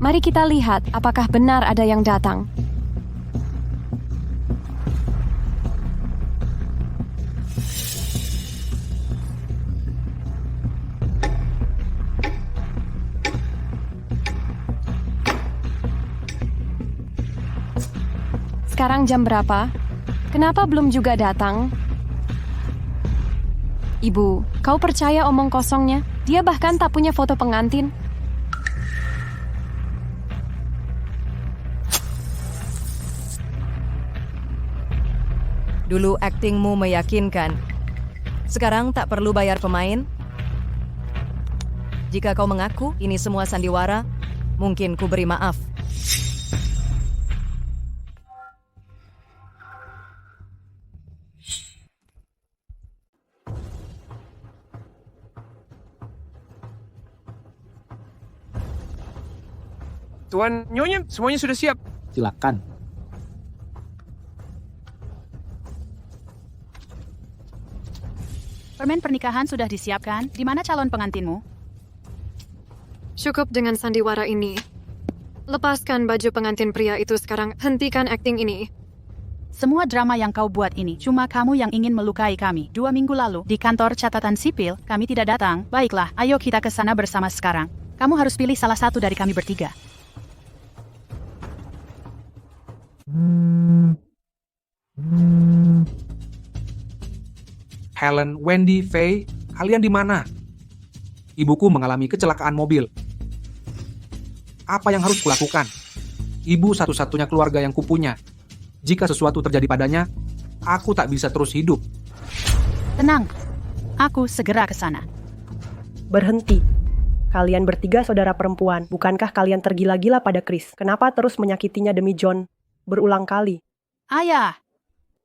Speaker 5: Mari kita lihat apakah benar ada yang datang. Sekarang jam berapa? Kenapa belum juga datang? Ibu, kau percaya omong kosongnya? Dia bahkan tak punya foto pengantin.
Speaker 6: Dulu aktingmu meyakinkan. Sekarang tak perlu bayar pemain? Jika kau mengaku ini semua sandiwara, mungkin ku beri maaf.
Speaker 16: Tuan Nyonya, semuanya sudah siap.
Speaker 8: Silakan.
Speaker 3: Permen pernikahan sudah disiapkan. Di mana calon pengantinmu?
Speaker 4: Cukup dengan sandiwara ini. Lepaskan baju pengantin pria itu sekarang. Hentikan akting ini.
Speaker 3: Semua drama yang kau buat ini, cuma kamu yang ingin melukai kami. 2 minggu lalu, di kantor catatan sipil, kami tidak datang. Baiklah, ayo kita ke sana bersama sekarang. Kamu harus pilih salah satu dari kami bertiga.
Speaker 7: Helen, Wendy, Faye, kalian di mana? Ibuku mengalami kecelakaan mobil. Apa yang harus kulakukan? Ibu satu-satunya keluarga yang kupunya. Jika sesuatu terjadi padanya, aku tak bisa terus hidup.
Speaker 3: Tenang, aku segera ke sana.
Speaker 9: Berhenti. Kalian bertiga saudara perempuan. Bukankah kalian tergila-gila pada Chris? Kenapa terus menyakitinya demi John? berulang kali.
Speaker 3: Ayah!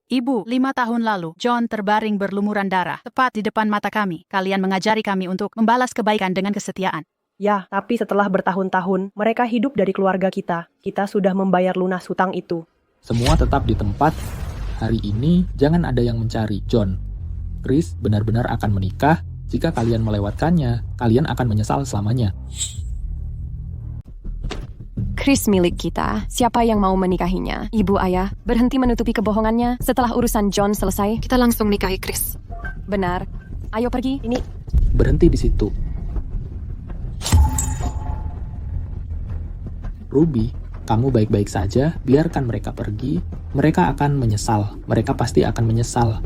Speaker 3: Ibu, 5 tahun lalu, John terbaring berlumuran darah, tepat di depan mata kami. Kalian mengajari kami untuk membalas kebaikan dengan kesetiaan.
Speaker 9: Ya, tapi setelah bertahun-tahun, mereka hidup dari keluarga kita. Kita sudah membayar lunas hutang itu.
Speaker 8: Semua tetap di tempat. Hari ini, jangan ada yang mencari John. Chris benar-benar akan menikah. Jika kalian melewatkannya, kalian akan menyesal selamanya.
Speaker 5: Chris milik kita. Siapa yang mau menikahinya? Ibu, ayah, berhenti menutupi kebohongannya. Setelah urusan John selesai,
Speaker 4: Kita langsung nikahi Chris.
Speaker 5: benar. Ayo pergi.
Speaker 9: Ini
Speaker 8: Berhenti di situ. Ruby, kamu baik-baik saja, biarkan mereka pergi. Mereka akan menyesal. Mereka pasti akan menyesal.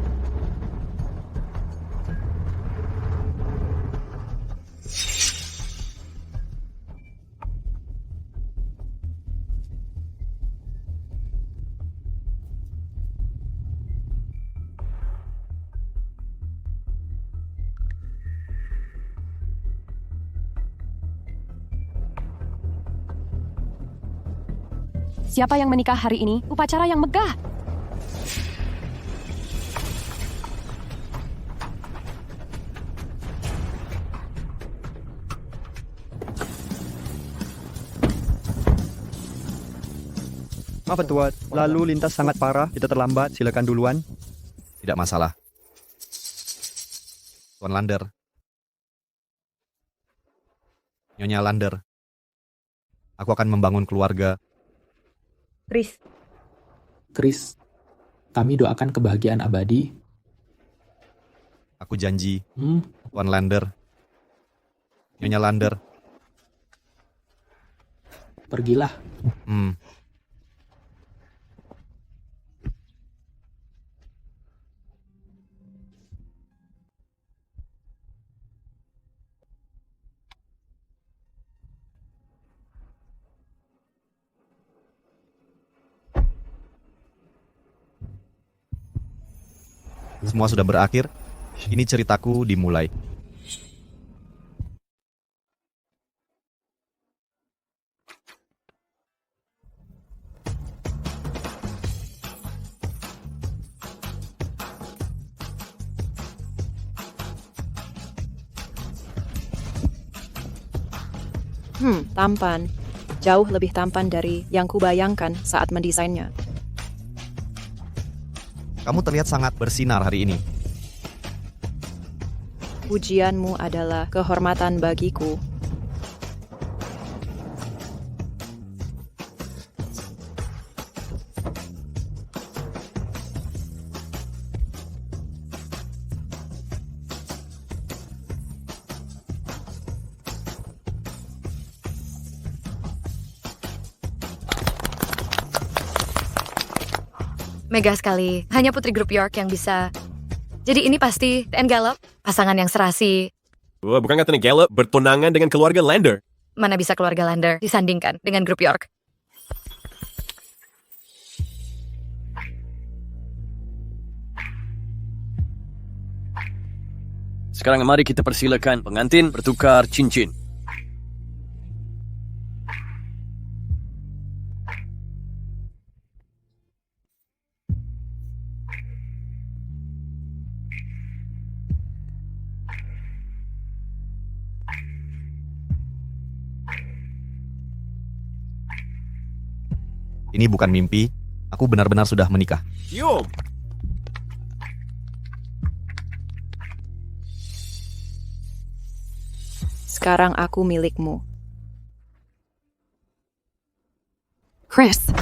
Speaker 5: Siapa yang menikah hari ini? Upacara yang megah.
Speaker 13: Maaf Tuan, lalu lintas sangat parah, kita terlambat, silakan duluan.
Speaker 1: Tidak masalah. Tuan Lander. Nyonya Lander. Aku akan membangun keluarga.
Speaker 8: Chris, kami doakan kebahagiaan abadi.
Speaker 1: Aku janji. Tuan Lander. Nyonya Lander.
Speaker 8: Pergilah.
Speaker 1: Semua sudah berakhir. Ini ceritaku dimulai.
Speaker 2: Tampan. Jauh lebih tampan dari yang kubayangkan saat mendesainnya.
Speaker 1: Kamu terlihat sangat bersinar hari ini.
Speaker 2: Pujianmu adalah kehormatan bagiku.
Speaker 17: Mega sekali. Hanya putri grup York yang bisa. Jadi ini pasti TN Gallop, pasangan yang serasi.
Speaker 18: Wah, bukankah TN Gallop bertunangan dengan keluarga Lander?
Speaker 17: Mana bisa keluarga Lander disandingkan dengan grup York?
Speaker 15: Sekarang mari kita persilakan pengantin bertukar cincin.
Speaker 1: Ini bukan mimpi. Aku benar-benar sudah menikah.
Speaker 18: Yo.
Speaker 2: Sekarang aku milikmu.
Speaker 4: Chris.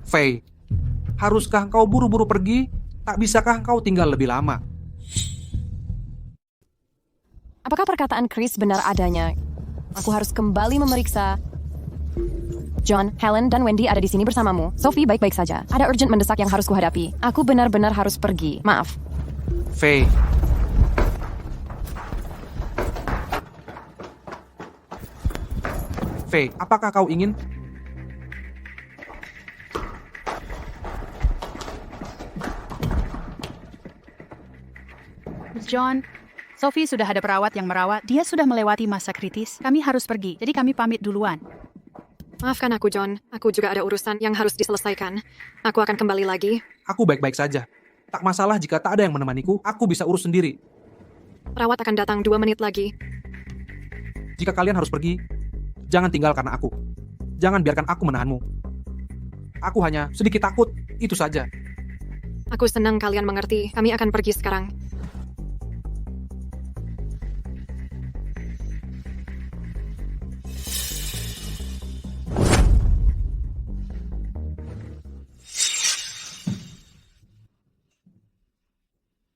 Speaker 7: Faye, haruskah engkau buru-buru pergi? Tak bisakah engkau tinggal lebih lama?
Speaker 5: Apakah perkataan Chris benar adanya? Aku harus kembali memeriksa. John, Helen, dan Wendy ada di sini bersamamu. Sophie baik-baik saja. Ada urgent mendesak yang harus kuhadapi. Aku benar-benar harus pergi. Maaf.
Speaker 7: Faye. Faye, apakah kau ingin?
Speaker 3: John, Sophie sudah ada perawat yang merawat. Dia sudah melewati masa kritis. Kami harus pergi, jadi kami pamit duluan.
Speaker 4: Maafkan aku, John. Aku juga ada urusan yang harus diselesaikan. Aku akan kembali lagi.
Speaker 7: Aku baik-baik saja. Tak masalah jika tak ada yang menemaniku, aku bisa urus sendiri.
Speaker 4: Perawat akan datang 2 menit lagi.
Speaker 7: Jika kalian harus pergi, jangan tinggal karena aku. Jangan biarkan aku menahanmu. Aku hanya sedikit takut, itu saja.
Speaker 4: Aku senang kalian mengerti. Kami akan pergi sekarang.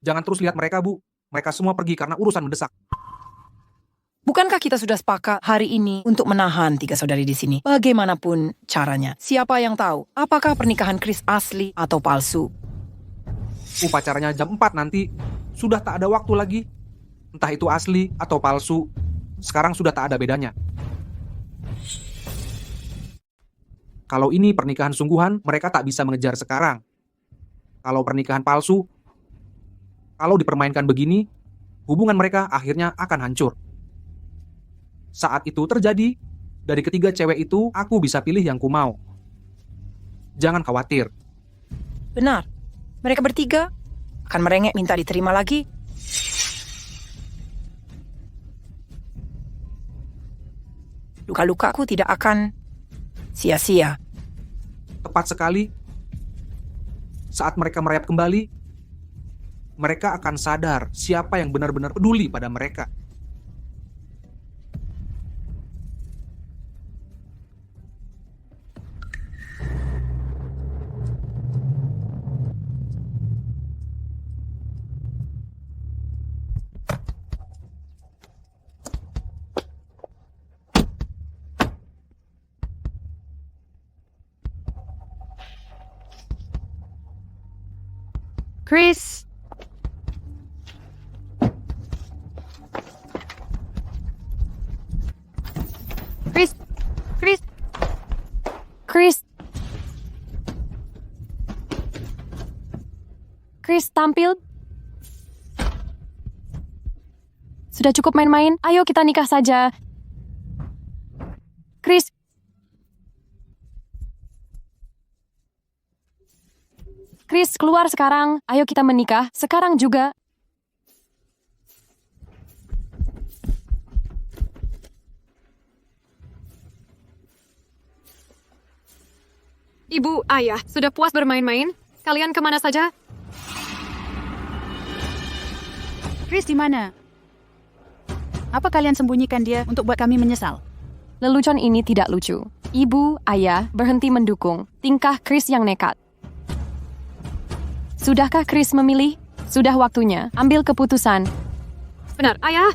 Speaker 7: Jangan terus lihat mereka, Bu. Mereka semua pergi karena urusan mendesak.
Speaker 10: Bukankah kita sudah sepakat hari ini untuk menahan 3 saudari di sini? Bagaimanapun caranya. Siapa yang tahu? Apakah pernikahan Chris asli atau palsu?
Speaker 7: Upacaranya jam 4 nanti. Sudah tak ada waktu lagi. Entah itu asli atau palsu. Sekarang sudah tak ada bedanya. Kalau ini pernikahan sungguhan, mereka tak bisa mengejar sekarang. Kalau pernikahan palsu, kalau dipermainkan begini, hubungan mereka akhirnya akan hancur. Saat itu terjadi, dari ketiga cewek itu, aku bisa pilih yang ku mau. Jangan khawatir.
Speaker 10: Benar. Mereka bertiga akan merengek minta diterima lagi. Luka-lukaku tidak akan sia-sia.
Speaker 7: Tepat sekali. Saat mereka merayap kembali, mereka akan sadar siapa yang benar-benar peduli pada mereka.
Speaker 3: Chris! Chris! Chris!
Speaker 5: Chris! Chris, tampil. Sudah cukup main-main, ayo kita nikah saja. Chris! Chris, keluar sekarang. Ayo kita menikah, sekarang juga.
Speaker 4: Ibu, ayah, sudah puas bermain-main? Kalian kemana saja?
Speaker 3: Chris di mana? Apa kalian sembunyikan dia untuk buat kami menyesal?
Speaker 5: Lelucon ini tidak lucu. Ibu, ayah, berhenti mendukung tingkah Chris yang nekat. Sudahkah Chris memilih? Sudah waktunya. Ambil keputusan.
Speaker 4: Benar, ayah.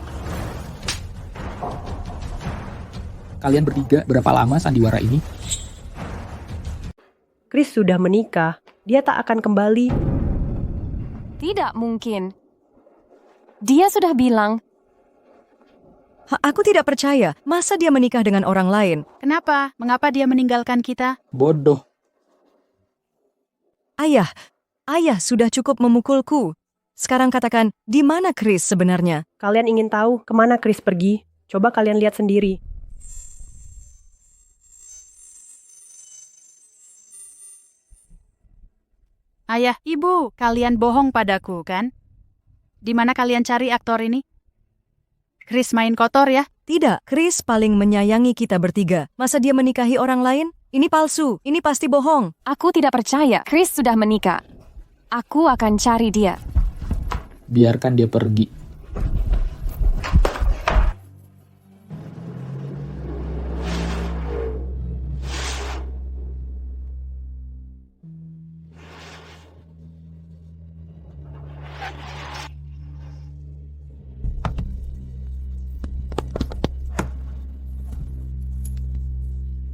Speaker 8: Kalian bertiga berapa lama sandiwara ini?
Speaker 9: Chris sudah menikah. Dia tak akan kembali.
Speaker 5: Tidak mungkin. Dia sudah bilang.
Speaker 6: Aku tidak percaya. Masa dia menikah dengan orang lain?
Speaker 3: Kenapa? Mengapa dia meninggalkan kita?
Speaker 8: Bodoh.
Speaker 6: Ayah sudah cukup memukulku. Sekarang katakan, di mana Chris sebenarnya?
Speaker 9: Kalian ingin tahu kemana Chris pergi? Coba kalian lihat sendiri.
Speaker 3: Ayah, ibu, kalian bohong padaku, kan? Di mana kalian cari aktor ini? Chris main kotor ya?
Speaker 6: Tidak, Chris paling menyayangi kita bertiga. Masa dia menikahi orang lain? Ini palsu, ini pasti bohong.
Speaker 5: Aku tidak percaya. Chris sudah menikah. Aku akan cari dia.
Speaker 8: Biarkan dia pergi.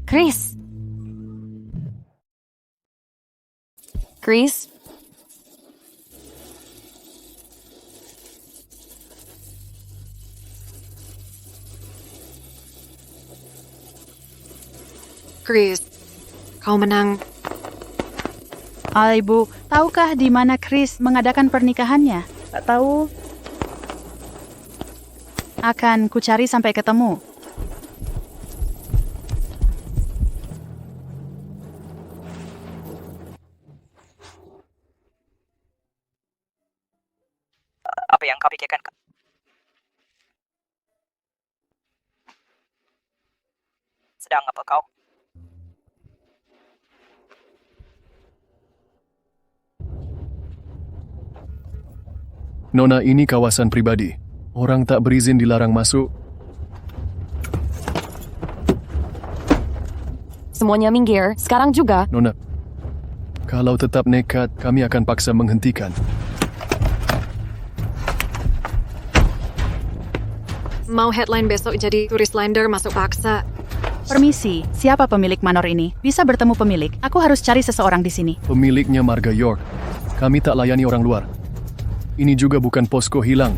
Speaker 5: Chris. Chris.
Speaker 4: Chris, kau menang.
Speaker 3: Ibu, tahukah di mana Chris mengadakan pernikahannya?
Speaker 9: Tak tahu.
Speaker 3: Akan kucari sampai ketemu.
Speaker 19: Apa yang kau pikirkan? Sedang apa kau?
Speaker 12: Nona, ini kawasan pribadi. Orang tak berizin dilarang masuk.
Speaker 5: Semuanya minggir, sekarang juga.
Speaker 12: Nona, kalau tetap nekat, kami akan paksa menghentikan.
Speaker 4: Mau headline besok jadi turis lander masuk paksa.
Speaker 3: Permisi, siapa pemilik manor ini? Bisa bertemu pemilik. Aku harus cari seseorang di sini.
Speaker 12: Pemiliknya Marga York. Kami tak layani orang luar. Ini juga bukan posko hilang.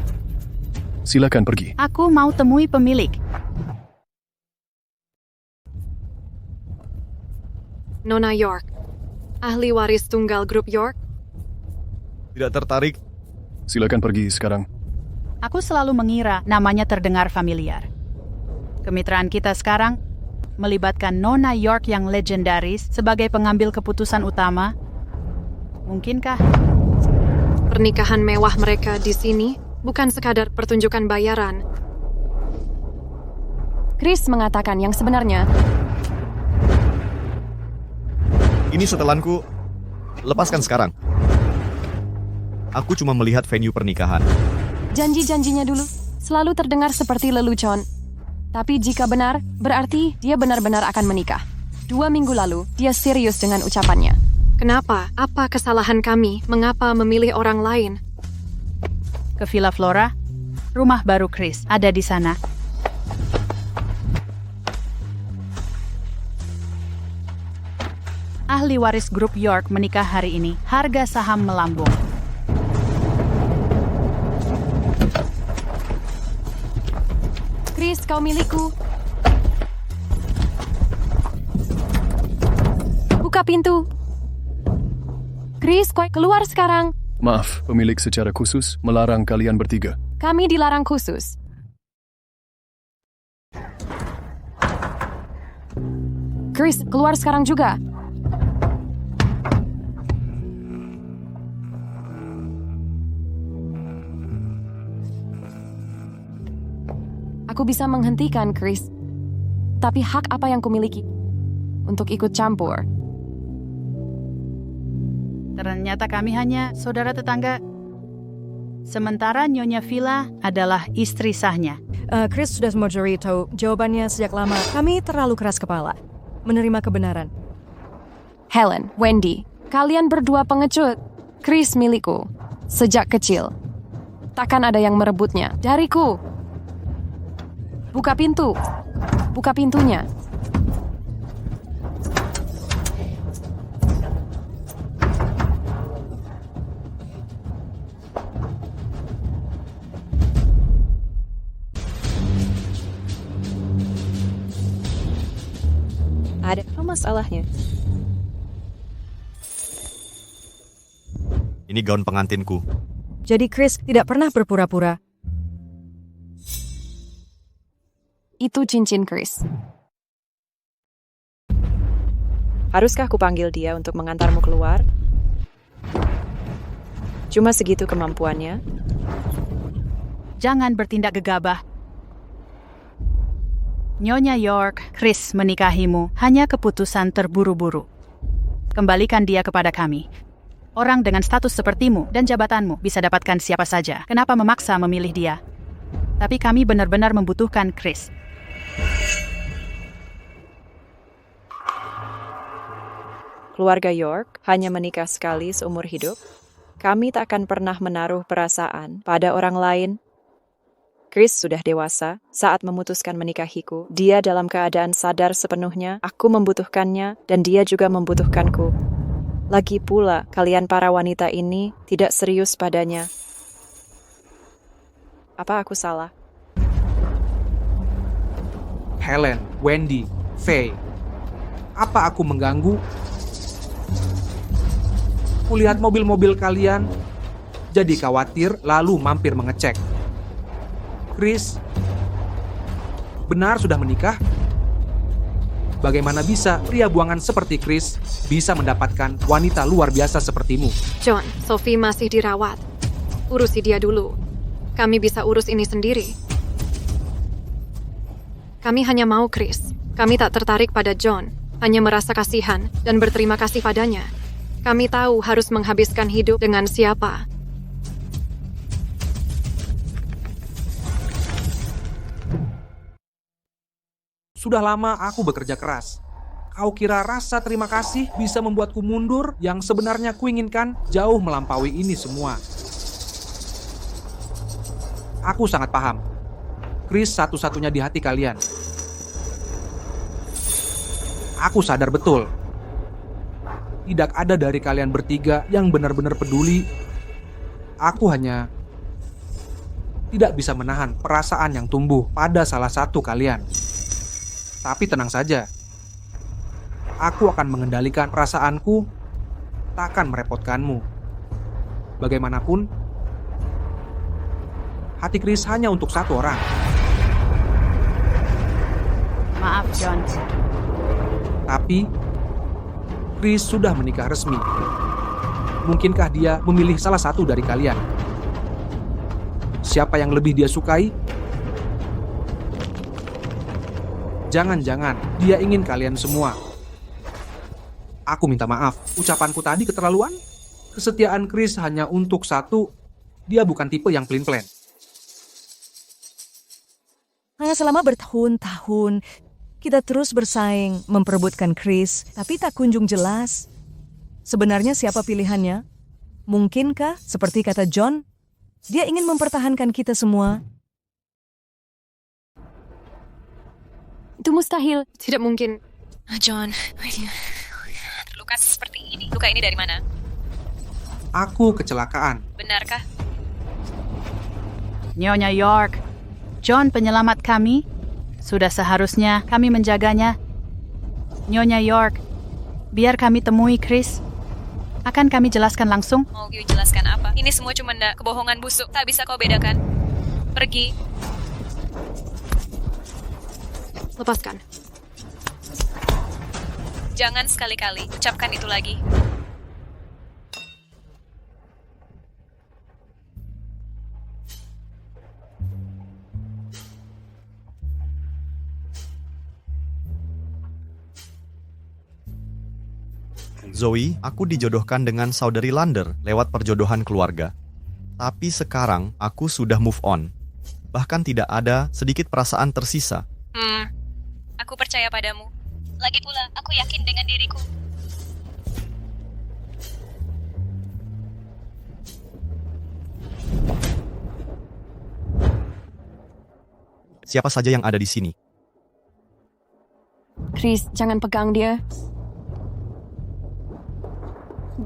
Speaker 12: Silakan pergi.
Speaker 3: Aku mau temui pemilik.
Speaker 4: Nona York, ahli waris tunggal grup York.
Speaker 1: Tidak tertarik.
Speaker 12: Silakan pergi sekarang.
Speaker 3: Aku selalu mengira namanya terdengar familiar. Kemitraan kita sekarang melibatkan Nona York yang legendaris sebagai pengambil keputusan utama. Mungkinkah?
Speaker 4: Pernikahan mewah mereka di sini bukan sekadar pertunjukan bayaran.
Speaker 5: Chris mengatakan yang sebenarnya.
Speaker 1: Ini setelanku. Lepaskan sekarang. Aku cuma melihat venue pernikahan.
Speaker 5: Janji-janjinya dulu selalu terdengar seperti lelucon. Tapi jika benar, berarti dia benar-benar akan menikah. 2 minggu lalu, dia serius dengan ucapannya.
Speaker 4: Kenapa? Apa kesalahan kami? Mengapa memilih orang lain?
Speaker 3: Ke Villa Flora, rumah baru Chris ada di sana. Ahli waris grup York menikah hari ini. Harga saham melambung.
Speaker 5: Chris, kau milikku. Buka pintu. Chris, kau keluar sekarang.
Speaker 12: Maaf, pemilik secara khusus melarang kalian bertiga.
Speaker 5: Kami dilarang khusus. Chris, keluar sekarang juga. Aku bisa menghentikan Chris. Tapi hak apa yang kumiliki untuk ikut campur?
Speaker 3: Ternyata kami hanya saudara tetangga. Sementara Nyonya Villa adalah istri sahnya.
Speaker 6: Chris sudah mencuri tahu jawabannya sejak lama. Kami terlalu keras kepala menerima kebenaran.
Speaker 5: Helen, Wendy, kalian berdua pengecut. Chris milikku sejak kecil. Takkan ada yang merebutnya dariku. Buka pintu. Buka pintunya.
Speaker 2: Ada apa masalahnya?
Speaker 1: Ini gaun pengantinku.
Speaker 6: Jadi Chris tidak pernah berpura-pura.
Speaker 5: Itu cincin Chris.
Speaker 2: Haruskah aku panggil dia untuk mengantarmu keluar? Cuma segitu kemampuannya.
Speaker 3: Jangan bertindak gegabah. Nyonya York, Chris menikahimu hanya keputusan terburu-buru. Kembalikan dia kepada kami. Orang dengan status sepertimu dan jabatanmu bisa dapatkan siapa saja. Kenapa memaksa memilih dia? Tapi kami benar-benar membutuhkan Chris.
Speaker 2: Keluarga York hanya menikah sekali seumur hidup. Kami tak akan pernah menaruh perasaan pada orang lain. Chris sudah dewasa saat memutuskan menikahiku. Dia dalam keadaan sadar sepenuhnya. Aku membutuhkannya dan dia juga membutuhkanku. Lagi pula, kalian para wanita ini tidak serius padanya. Apa aku salah?
Speaker 7: Helen, Wendy, Faye. Apa aku mengganggu? Kulihat mobil-mobil kalian, jadi khawatir lalu mampir mengecek. Chris, benar sudah menikah? Bagaimana bisa pria buangan seperti Chris bisa mendapatkan wanita luar biasa sepertimu?
Speaker 4: John, Sophie masih dirawat. Urusi dia dulu. Kami bisa urus ini sendiri. Kami hanya mau Chris. Kami tak tertarik pada John, hanya merasa kasihan dan berterima kasih padanya. Kami tahu harus menghabiskan hidup dengan siapa.
Speaker 7: Sudah lama aku bekerja keras. Kau kira rasa terima kasih bisa membuatku mundur? Yang sebenarnya kuinginkan jauh melampaui ini semua. Aku sangat paham. Chris satu-satunya di hati kalian. Aku sadar betul. Tidak ada dari kalian bertiga yang benar-benar peduli. Aku hanya tidak bisa menahan perasaan yang tumbuh pada salah satu kalian. Tapi tenang saja, aku akan mengendalikan perasaanku, takkan merepotkanmu. Bagaimanapun, hati Chris hanya untuk satu orang.
Speaker 3: Maaf, John.
Speaker 7: Tapi, Chris sudah menikah resmi. Mungkinkah dia memilih salah satu dari kalian? Siapa yang lebih dia sukai? Jangan-jangan dia ingin kalian semua. Aku minta maaf, ucapanku tadi keterlaluan. Kesetiaan Chris hanya untuk satu. Dia bukan tipe yang pelin-pelan.
Speaker 6: Hanya selama bertahun-tahun, kita terus bersaing memperebutkan Chris, tapi tak kunjung jelas. Sebenarnya siapa pilihannya? Mungkinkah, seperti kata John, dia ingin mempertahankan kita semua?
Speaker 5: Itu mustahil.
Speaker 4: Tidak mungkin.
Speaker 17: John, terluka seperti ini. Luka ini dari mana?
Speaker 7: Aku kecelakaan.
Speaker 17: Benarkah?
Speaker 3: Nyonya York, John penyelamat kami. Sudah seharusnya kami menjaganya. Nyonya York, biar kami temui Chris. Akan kami jelaskan langsung.
Speaker 17: Mau you jelaskan apa? Ini semua cuma kebohongan busuk. Tak bisa kau bedakan. Pergi.
Speaker 4: Lepaskan.
Speaker 17: Jangan sekali-kali ucapkan itu lagi.
Speaker 1: Zoe, aku dijodohkan dengan saudari Lander lewat perjodohan keluarga. Tapi sekarang aku sudah move on. Bahkan tidak ada sedikit perasaan tersisa.
Speaker 17: Aku percaya padamu. Lagi pula, aku yakin dengan diriku.
Speaker 1: Siapa saja yang ada di sini?
Speaker 5: Chris, jangan pegang dia.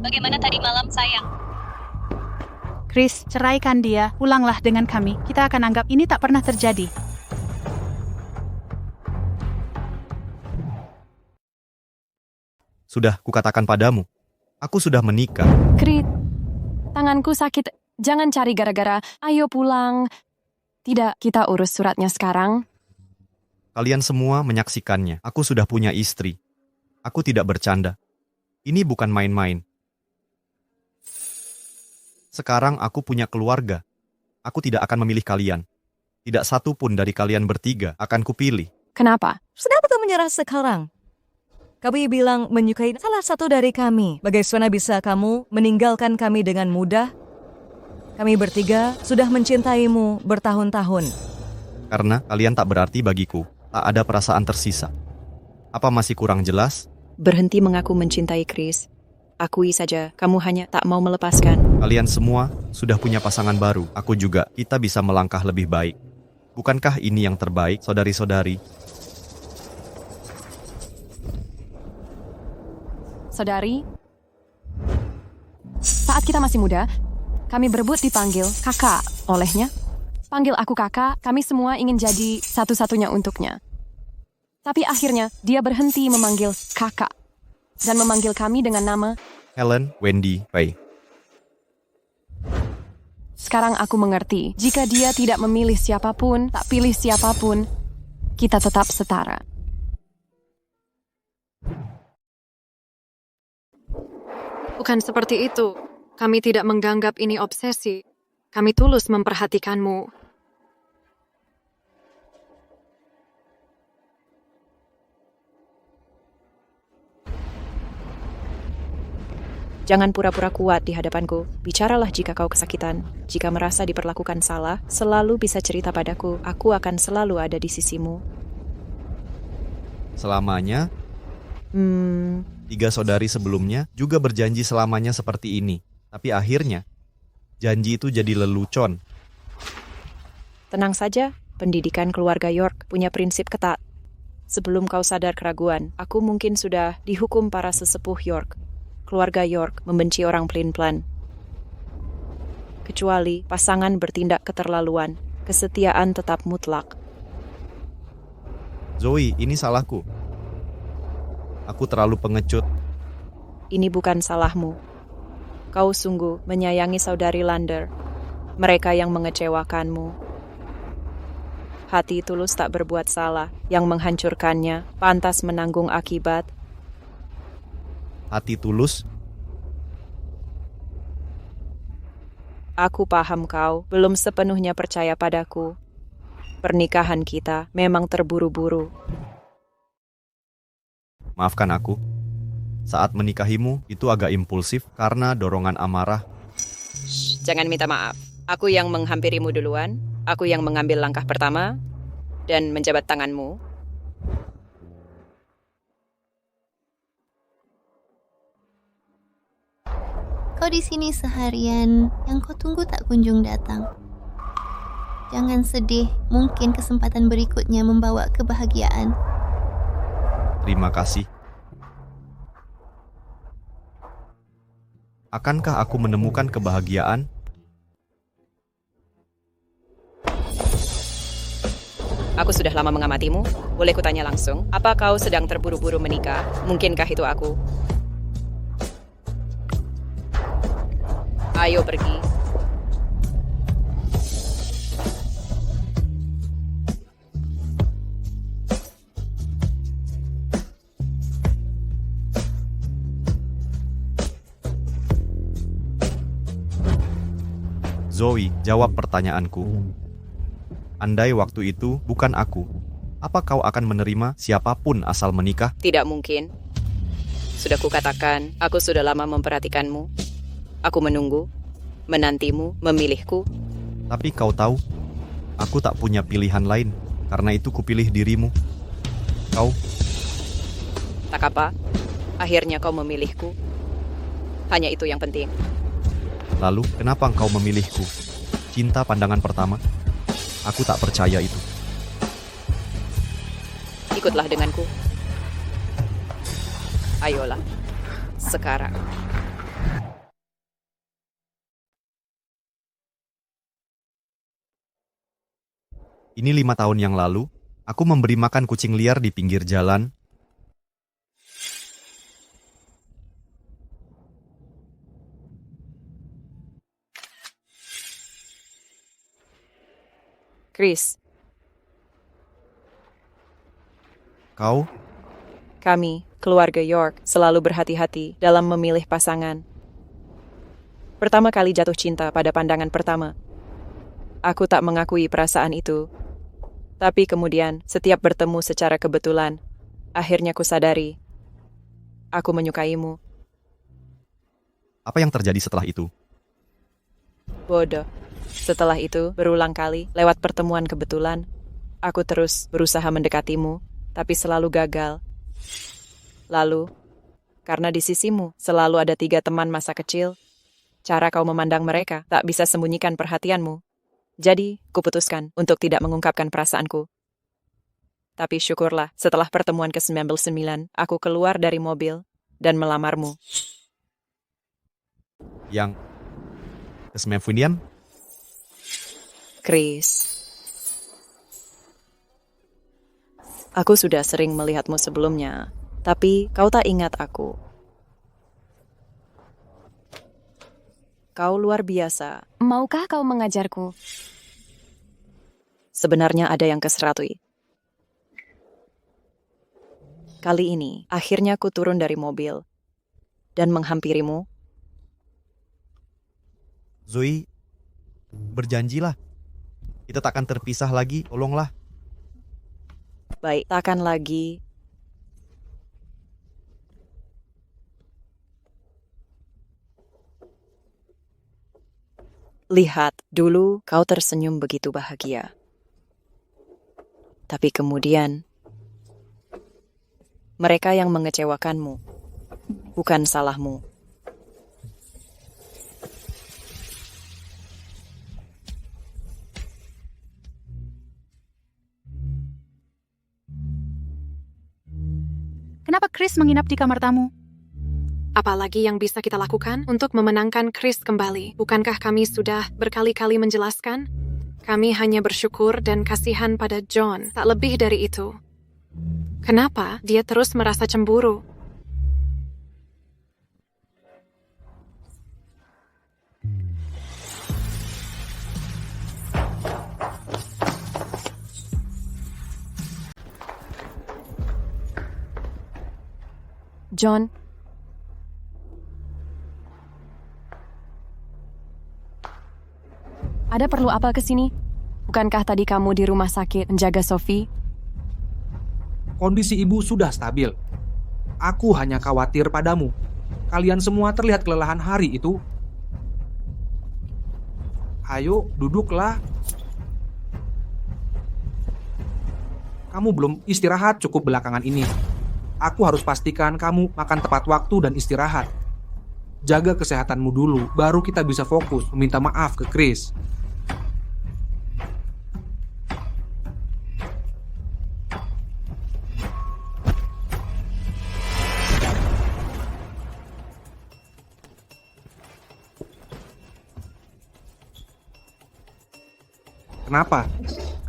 Speaker 17: Bagaimana tadi malam, sayang?
Speaker 3: Chris, ceraikan dia. Pulanglah dengan kami. Kita akan anggap ini tak pernah terjadi.
Speaker 1: Sudah kukatakan padamu, aku sudah menikah.
Speaker 5: Chris, tanganku sakit. Jangan cari gara-gara. Ayo pulang. Tidak, kita urus suratnya sekarang.
Speaker 1: Kalian semua menyaksikannya. Aku sudah punya istri. Aku tidak bercanda. Ini bukan main-main. Sekarang aku punya keluarga. Aku tidak akan memilih kalian. Tidak satu pun dari kalian bertiga akan kupilih.
Speaker 5: Kenapa?
Speaker 6: Kenapa kau menyerah sekarang? Kami bilang menyukai salah satu dari kami. Bagaimana bisa kamu meninggalkan kami dengan mudah? Kami bertiga sudah mencintaimu bertahun-tahun.
Speaker 1: Karena kalian tak berarti bagiku. Tak ada perasaan tersisa. Apa masih kurang jelas?
Speaker 2: Berhenti mengaku mencintai Chris. Akui saja, kamu hanya tak mau melepaskan.
Speaker 1: Kalian semua sudah punya pasangan baru. Aku juga. Kita bisa melangkah lebih baik. Bukankah ini yang terbaik, saudari-saudari?
Speaker 5: Saudari, saat kita masih muda, kami berebut dipanggil kakak olehnya. Panggil aku kakak, kami semua ingin jadi satu-satunya untuknya. Tapi akhirnya dia berhenti memanggil kakak dan memanggil kami dengan nama
Speaker 1: Helen, Wendy, Ray.
Speaker 5: Sekarang aku mengerti, jika dia tidak memilih siapapun, tak pilih siapapun, kita tetap setara.
Speaker 4: Bukan seperti itu. Kami tidak menganggap ini obsesi. Kami tulus memperhatikanmu.
Speaker 2: Jangan pura-pura kuat di hadapanku. Bicaralah jika kau kesakitan. Jika merasa diperlakukan salah, selalu bisa cerita padaku. Aku akan selalu ada di sisimu.
Speaker 1: Selamanya? 3 saudari sebelumnya juga berjanji selamanya seperti ini. Tapi akhirnya, janji itu jadi lelucon.
Speaker 2: Tenang saja, pendidikan keluarga York punya prinsip ketat. Sebelum kau sadar keraguan, aku mungkin sudah dihukum para sesepuh York. Keluarga York membenci orang pelin-pelan. Kecuali pasangan bertindak keterlaluan, kesetiaan tetap mutlak.
Speaker 1: Zoe, ini salahku. Aku terlalu pengecut.
Speaker 2: Ini bukan salahmu. Kau sungguh menyayangi saudari Lander. Mereka yang mengecewakanmu. Hati tulus tak berbuat salah, yang menghancurkannya, pantas menanggung akibat.
Speaker 1: Hati tulus?
Speaker 2: Aku paham kau belum sepenuhnya percaya padaku. Pernikahan kita memang terburu-buru.
Speaker 1: Maafkan aku. Saat menikahimu, itu agak impulsif karena dorongan amarah.
Speaker 2: Jangan minta maaf. Aku yang menghampirimu duluan. Aku yang mengambil langkah pertama dan menjabat tanganmu.
Speaker 20: Kau di sini seharian, yang kau tunggu tak kunjung datang. Jangan sedih, mungkin kesempatan berikutnya membawa kebahagiaan.
Speaker 1: Terima kasih. Akankah aku menemukan kebahagiaan?
Speaker 2: Aku sudah lama mengamatimu. Boleh kutanya langsung, apa kau sedang terburu-buru menikah? Mungkinkah itu aku? Ayo pergi.
Speaker 1: Zoe, jawab pertanyaanku. Andai waktu itu bukan aku, apa kau akan menerima siapapun asal menikah?
Speaker 2: Tidak mungkin. Sudah kukatakan, aku sudah lama memperhatikanmu. Aku menunggu, menantimu, memilihku.
Speaker 1: Tapi kau tahu, aku tak punya pilihan lain. Karena itu kupilih dirimu. Kau?
Speaker 2: Tak apa, akhirnya kau memilihku. Hanya itu yang penting.
Speaker 1: Lalu, kenapa engkau memilihku? Cinta pandangan pertama? Aku tak percaya itu.
Speaker 2: Ikutlah denganku. Ayolah, sekarang.
Speaker 1: Ini 5 tahun yang lalu, aku memberi makan kucing liar di pinggir jalan.
Speaker 2: Chris,
Speaker 1: Kau?
Speaker 2: kami, keluarga York, selalu berhati-hati dalam memilih pasangan. Pertama kali jatuh cinta pada pandangan pertama. Aku tak mengakui perasaan itu. Tapi kemudian, setiap bertemu secara kebetulan, akhirnya kusadari, aku menyukaimu.
Speaker 1: Apa yang terjadi setelah itu?
Speaker 2: Bodoh. Setelah itu, berulang kali, lewat pertemuan kebetulan, aku terus berusaha mendekatimu, tapi selalu gagal. Lalu, karena di sisimu selalu ada 3 teman masa kecil, cara kau memandang mereka tak bisa sembunyikan perhatianmu. Jadi, kuputuskan untuk tidak mengungkapkan perasaanku. Tapi syukurlah, setelah pertemuan ke-99, aku keluar dari mobil dan melamarmu.
Speaker 1: Yang ke-99?
Speaker 2: Chris. Aku sudah sering melihatmu sebelumnya, tapi kau tak ingat aku. Kau luar biasa.
Speaker 5: Maukah kau mengajarku?
Speaker 2: Sebenarnya ada yang keseratui. Kali ini, akhirnya ku turun dari mobil dan menghampirimu.
Speaker 1: Zoe, berjanjilah. Kita takkan terpisah lagi, tolonglah.
Speaker 2: Baik, takkan lagi. Lihat, dulu kau tersenyum begitu bahagia. Tapi kemudian, mereka yang mengecewakanmu, bukan salahmu.
Speaker 3: Kenapa Chris menginap di kamar tamu?
Speaker 4: Apalagi yang bisa kita lakukan untuk memenangkan Chris kembali? Bukankah kami sudah berkali-kali menjelaskan? Kami hanya bersyukur dan kasihan pada John, tak lebih dari itu. Kenapa dia terus merasa cemburu?
Speaker 5: John, ada perlu apa ke sini? Bukankah tadi kamu di rumah sakit menjaga Sophie?
Speaker 7: Kondisi ibu sudah stabil. Aku hanya khawatir padamu. Kalian semua terlihat kelelahan hari itu. Ayo, duduklah. Kamu belum istirahat cukup belakangan ini. Aku harus pastikan kamu makan tepat waktu dan istirahat. Jaga kesehatanmu dulu, baru kita bisa fokus meminta maaf ke Chris. Kenapa?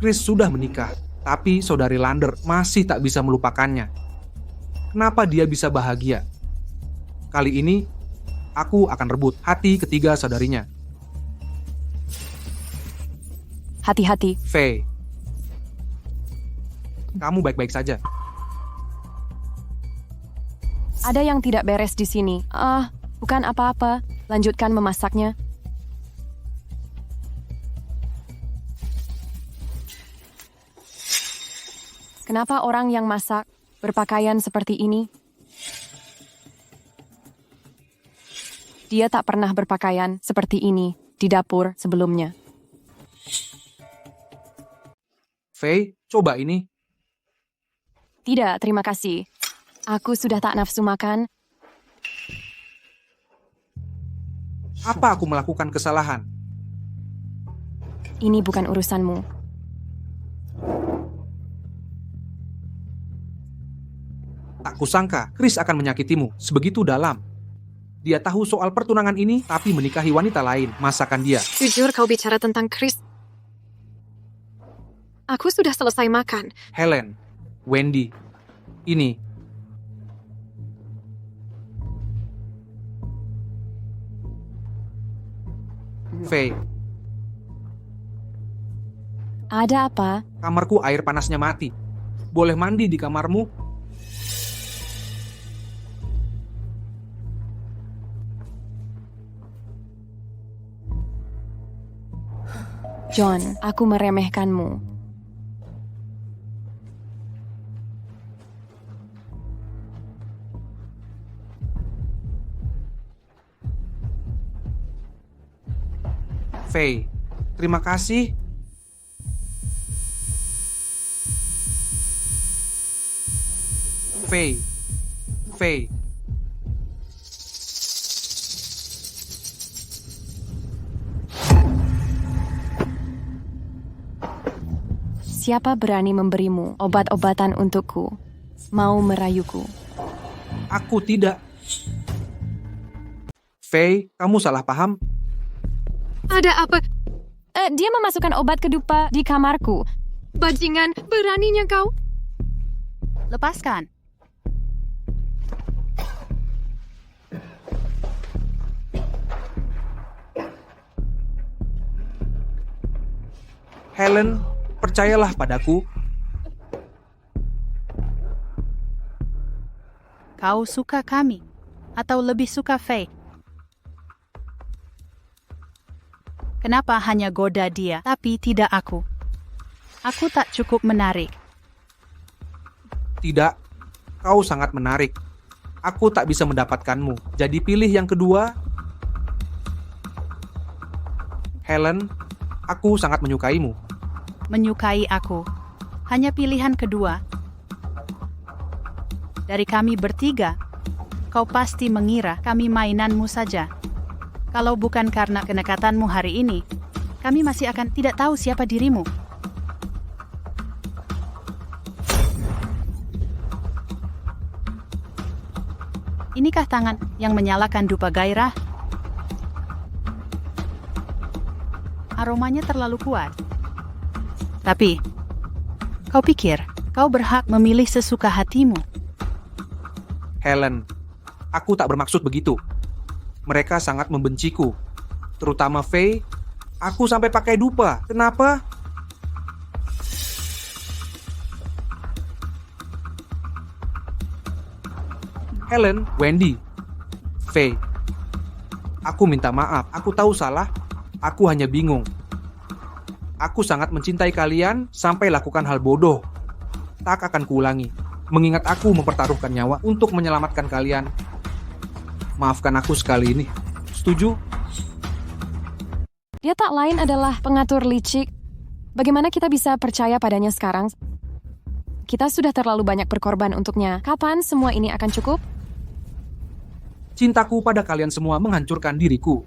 Speaker 7: Chris sudah menikah, tapi saudari Lander masih tak bisa melupakannya. Kenapa dia bisa bahagia? Kali ini, aku akan rebut hati ketiga saudarinya.
Speaker 5: Hati-hati.
Speaker 7: Faye, kamu baik-baik saja.
Speaker 5: Ada yang tidak beres di sini. Bukan apa-apa. Lanjutkan memasaknya. Kenapa orang yang masak berpakaian seperti ini? Dia tak pernah berpakaian seperti ini di dapur sebelumnya.
Speaker 7: Faye, coba ini.
Speaker 5: Tidak, terima kasih. Aku sudah tak nafsu makan.
Speaker 7: Apa aku melakukan kesalahan?
Speaker 5: Ini bukan urusanmu.
Speaker 7: Tak kusangka Chris akan menyakitimu sebegitu dalam. Dia tahu soal pertunangan ini, tapi menikahi wanita lain, masakan dia.
Speaker 4: Jujur kau bicara tentang Chris. Aku sudah selesai makan.
Speaker 7: Helen, Wendy, ini. Faye.
Speaker 5: Ada apa?
Speaker 7: Kamarku air panasnya mati. Boleh mandi di kamarmu?
Speaker 5: John, aku meremehkanmu.
Speaker 7: Faye, terima kasih. Faye.
Speaker 5: Siapa berani memberimu obat-obatan untukku? Mau merayuku?
Speaker 7: Aku tidak. Faye, kamu salah paham.
Speaker 4: Ada apa?
Speaker 5: Dia memasukkan obat kedupa di kamarku.
Speaker 4: Bajingan, beraninya kau.
Speaker 3: Lepaskan.
Speaker 7: Helen, percayalah padaku.
Speaker 3: Kau suka kami? Atau lebih suka Faye? Kenapa hanya goda dia, tapi tidak aku? Aku tak cukup menarik.
Speaker 7: Tidak, kau sangat menarik. Aku tak bisa mendapatkanmu. Jadi pilih yang kedua. Helen, aku sangat menyukaimu.
Speaker 3: Menyukai aku. Hanya pilihan kedua. Dari kami bertiga, kau pasti mengira kami mainanmu saja. Kalau bukan karena kenekatanmu hari ini, kami masih akan tidak tahu siapa dirimu. Inikah tangan yang menyalakan dupa gairah? Aromanya terlalu kuat. Tapi, kau pikir kau berhak memilih sesuka hatimu?
Speaker 7: Helen, aku tak bermaksud begitu. Mereka sangat membenciku. Terutama Faye. Aku sampai pakai dupa. Kenapa? Helen, Wendy, Faye. Aku minta maaf. Aku tahu salah. Aku hanya bingung. Aku sangat mencintai kalian sampai lakukan hal bodoh. Tak akan kuulangi. Mengingat aku mempertaruhkan nyawa untuk menyelamatkan kalian. Maafkan aku sekali ini. Setuju?
Speaker 5: Dia tak lain adalah pengatur licik. Bagaimana kita bisa percaya padanya sekarang? Kita sudah terlalu banyak berkorban untuknya. Kapan semua ini akan cukup?
Speaker 7: Cintaku pada kalian semua menghancurkan diriku.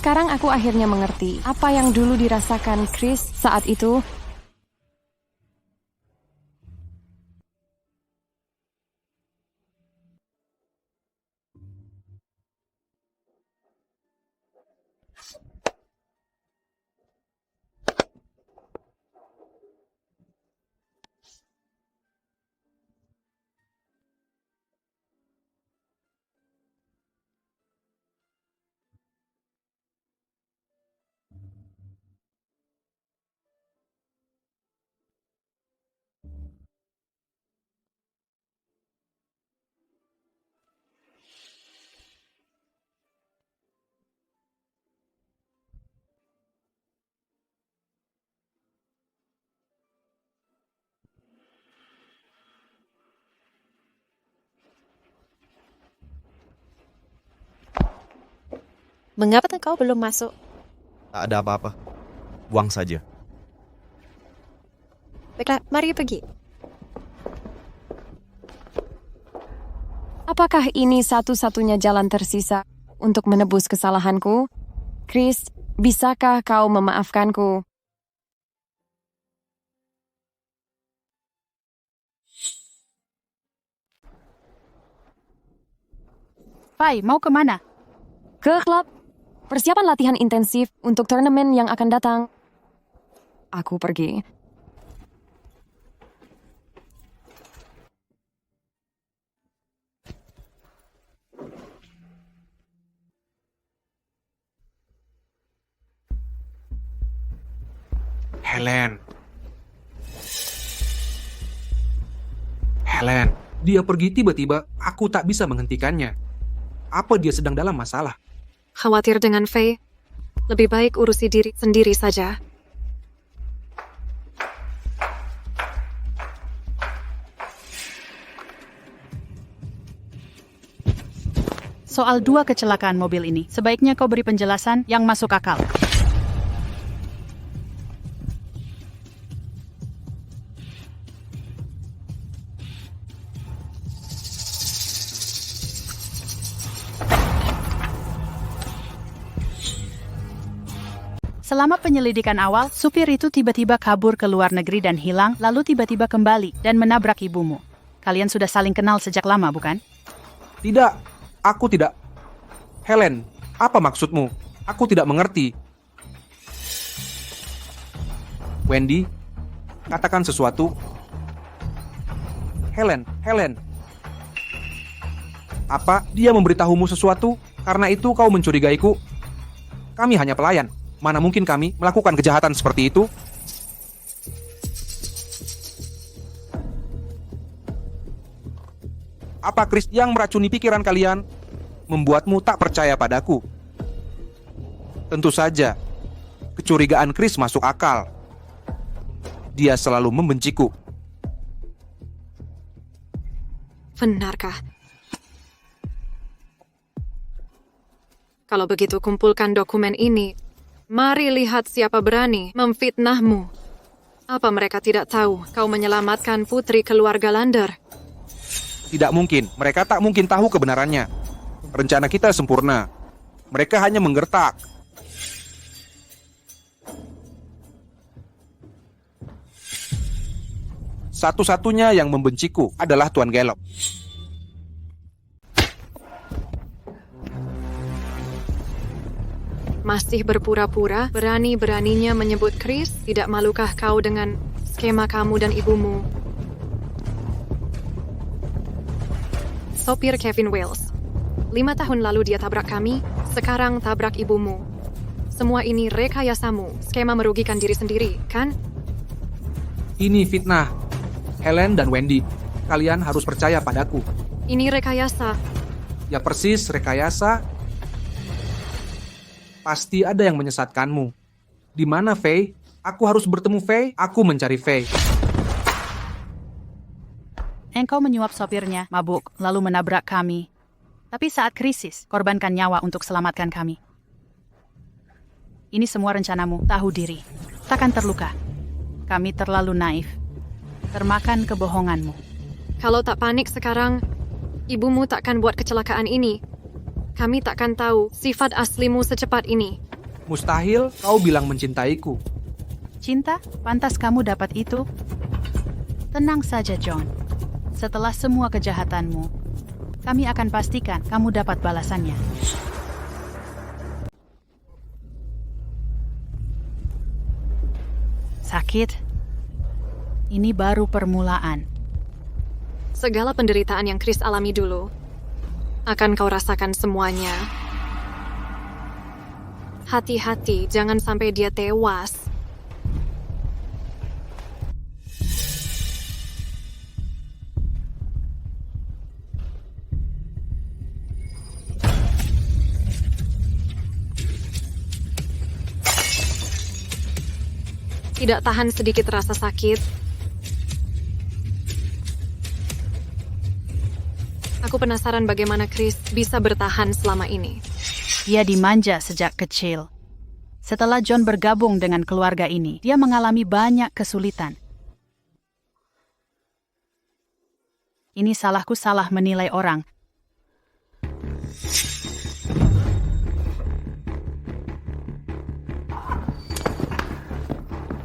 Speaker 5: Sekarang aku akhirnya mengerti apa yang dulu dirasakan Chris saat itu.
Speaker 2: Mengapa kau belum masuk?
Speaker 1: Tak ada apa-apa. Buang saja.
Speaker 2: Baiklah, mari pergi.
Speaker 5: Apakah ini satu-satunya jalan tersisa untuk menebus kesalahanku? Chris, bisakah kau memaafkanku?
Speaker 3: Faye, mau kemana?
Speaker 5: Ke klub. Persiapan latihan intensif untuk turnamen yang akan datang. Aku pergi.
Speaker 7: Helen, dia pergi tiba-tiba. Aku tak bisa menghentikannya. Apa dia sedang dalam masalah?
Speaker 4: Khawatir dengan Faye? Lebih baik urusi diri sendiri saja.
Speaker 3: Soal 2 kecelakaan mobil ini, sebaiknya kau beri penjelasan yang masuk akal. Selama penyelidikan awal, supir itu tiba-tiba kabur ke luar negeri dan hilang, lalu tiba-tiba kembali dan menabrak ibumu. Kalian sudah saling kenal sejak lama, bukan?
Speaker 7: Tidak, aku tidak. Helen, apa maksudmu? Aku tidak mengerti. Wendy, katakan sesuatu. Helen. Apa dia memberitahumu sesuatu? Karena itu kau mencurigaiku? Kami hanya pelayan. Mana mungkin kami melakukan kejahatan seperti itu? Apa Chris yang meracuni pikiran kalian membuatmu tak percaya padaku? Tentu saja, kecurigaan Chris masuk akal. Dia selalu membenciku.
Speaker 4: Benarkah? Kalau begitu, kumpulkan dokumen ini. Mari lihat siapa berani memfitnahmu. Apa mereka tidak tahu kau menyelamatkan putri keluarga Lander?
Speaker 7: Tidak mungkin, mereka tak mungkin tahu kebenarannya. Rencana kita sempurna. Mereka hanya menggertak. Satu-satunya yang membenciku adalah Tuan Gallop.
Speaker 4: Masih berpura-pura, berani-beraninya menyebut Chris. Tidak malukah kau dengan skema kamu dan ibumu? Sopir Kevin Wales. 5 tahun lalu dia tabrak kami, sekarang tabrak ibumu. Semua ini rekayasamu, skema merugikan diri sendiri, kan?
Speaker 7: Ini fitnah. Helen dan Wendy, kalian harus percaya padaku.
Speaker 4: Ini rekayasa.
Speaker 7: Ya persis, rekayasa. Pasti ada yang menyesatkanmu. Di mana Faye? Aku harus bertemu Faye. Aku mencari Faye.
Speaker 3: Engkau menyuap sopirnya, mabuk, lalu menabrak kami. Tapi saat krisis, korbankan nyawa untuk selamatkan kami. Ini semua rencanamu, tahu diri. Takkan terluka. Kami terlalu naif. Termakan kebohonganmu.
Speaker 4: Kalau tak panik sekarang, ibumu takkan buat kecelakaan ini. Kami takkan tahu sifat aslimu secepat ini.
Speaker 7: Mustahil kau bilang mencintaiku.
Speaker 3: Cinta? Pantas kamu dapat itu? Tenang saja, John. Setelah semua kejahatanmu, kami akan pastikan kamu dapat balasannya. Sakit? Ini baru permulaan.
Speaker 4: Segala penderitaan yang Chris alami dulu, akan kau rasakan semuanya. Hati-hati, jangan sampai dia tewas. Tidak tahan sedikit rasa sakit. Aku penasaran bagaimana Chris bisa bertahan selama ini.
Speaker 3: Dia dimanja sejak kecil. Setelah John bergabung dengan keluarga ini, dia mengalami banyak kesulitan. Ini salahku salah menilai orang.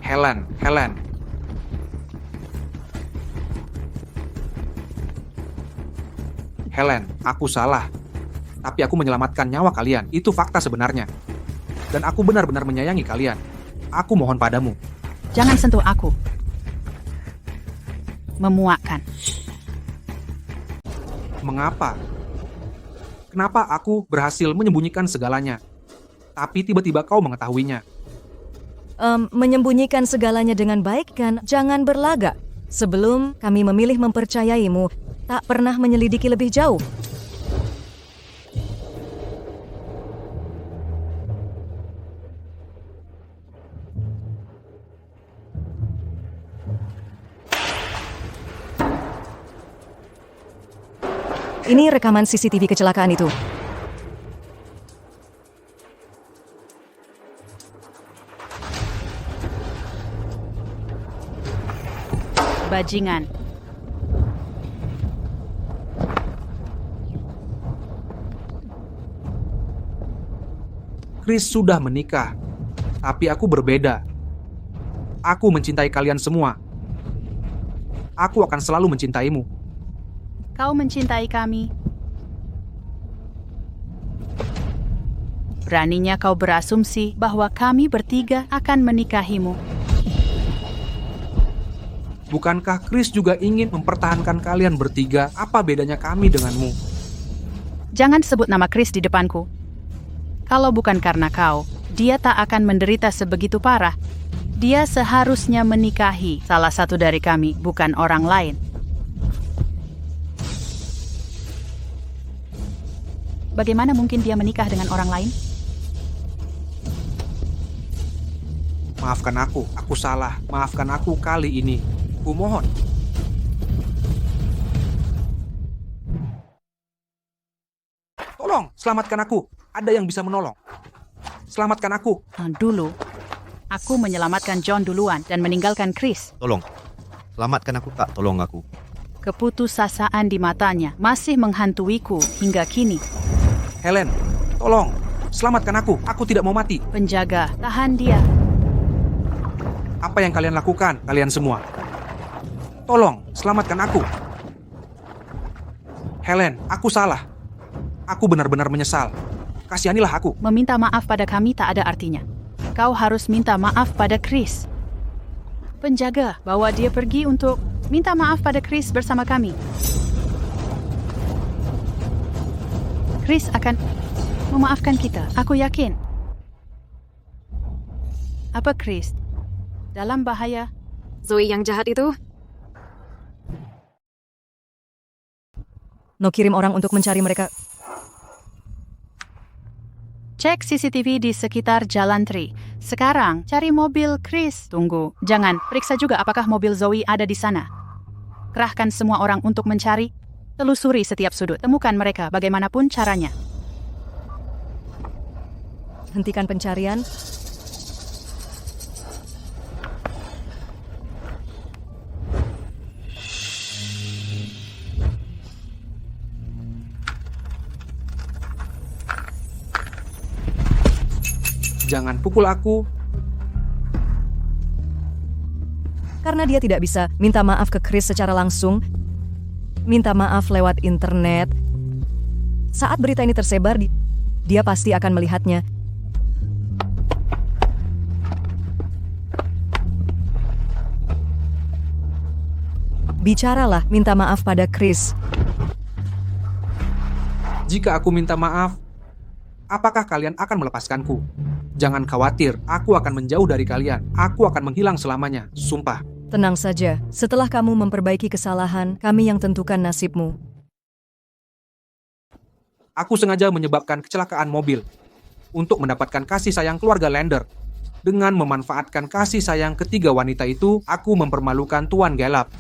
Speaker 7: Helen. Helen, aku salah. Tapi aku menyelamatkan nyawa kalian. Itu fakta sebenarnya. Dan aku benar-benar menyayangi kalian. Aku mohon padamu.
Speaker 3: Jangan sentuh aku. Memuakkan.
Speaker 7: Mengapa? Kenapa aku berhasil menyembunyikan segalanya? Tapi tiba-tiba kau mengetahuinya.
Speaker 6: Menyembunyikan segalanya dengan baik kan? Jangan berlagak. Sebelum kami memilih mempercayaimu, tak pernah menyelidiki lebih jauh. Ini rekaman CCTV kecelakaan itu.
Speaker 3: Bajingan.
Speaker 7: Chris sudah menikah, tapi aku berbeda. Aku mencintai kalian semua. Aku akan selalu mencintaimu.
Speaker 3: Kau mencintai kami. Beraninya kau berasumsi bahwa kami bertiga akan menikahimu.
Speaker 7: Bukankah Chris juga ingin mempertahankan kalian bertiga? Apa bedanya kami denganmu?
Speaker 3: Jangan sebut nama Chris di depanku. Kalau bukan karena kau, dia tak akan menderita sebegitu parah. Dia seharusnya menikahi salah satu dari kami, bukan orang lain. Bagaimana mungkin dia menikah dengan orang lain?
Speaker 7: Maafkan aku salah. Maafkan aku kali ini. Kumohon. Tolong, selamatkan aku. Ada yang bisa menolong. Selamatkan aku.
Speaker 3: Dulu, aku menyelamatkan John duluan dan meninggalkan Chris.
Speaker 1: Tolong, selamatkan aku Kak, tolong aku.
Speaker 3: Keputusasaan di matanya masih menghantuiku hingga kini.
Speaker 7: Helen, tolong, selamatkan aku. Aku tidak mau mati.
Speaker 3: Penjaga, tahan dia.
Speaker 7: Apa yang kalian lakukan, kalian semua? Tolong, selamatkan aku. Helen, aku salah. Aku benar-benar menyesal. Kasihanilah aku.
Speaker 3: Meminta maaf pada kami tak ada artinya. Kau harus minta maaf pada Chris. Penjaga, bawa dia pergi untuk minta maaf pada Chris bersama kami. Chris akan memaafkan kita, aku yakin. Apa Chris dalam bahaya?
Speaker 4: Zoe yang jahat itu?
Speaker 6: No, kirim orang untuk mencari mereka.
Speaker 3: Cek CCTV di sekitar Jalan Tri. Sekarang, cari mobil Chris. Tunggu, jangan. Periksa juga apakah mobil Zoe ada di sana. Kerahkan semua orang untuk mencari. Telusuri setiap sudut. Temukan mereka bagaimanapun caranya.
Speaker 6: Hentikan pencarian.
Speaker 7: Jangan pukul aku.
Speaker 6: Karena dia tidak bisa minta maaf ke Chris secara langsung. Minta maaf lewat internet. Saat berita ini tersebar, dia pasti akan melihatnya. Bicaralah, minta maaf pada Chris.
Speaker 7: Jika aku minta maaf, apakah kalian akan melepaskanku? Jangan khawatir, aku akan menjauh dari kalian. Aku akan menghilang selamanya, sumpah.
Speaker 6: Tenang saja, setelah kamu memperbaiki kesalahan, kami yang tentukan nasibmu.
Speaker 7: Aku sengaja menyebabkan kecelakaan mobil untuk mendapatkan kasih sayang keluarga Lander. Dengan memanfaatkan kasih sayang ketiga wanita itu, aku mempermalukan Tuan Gallup.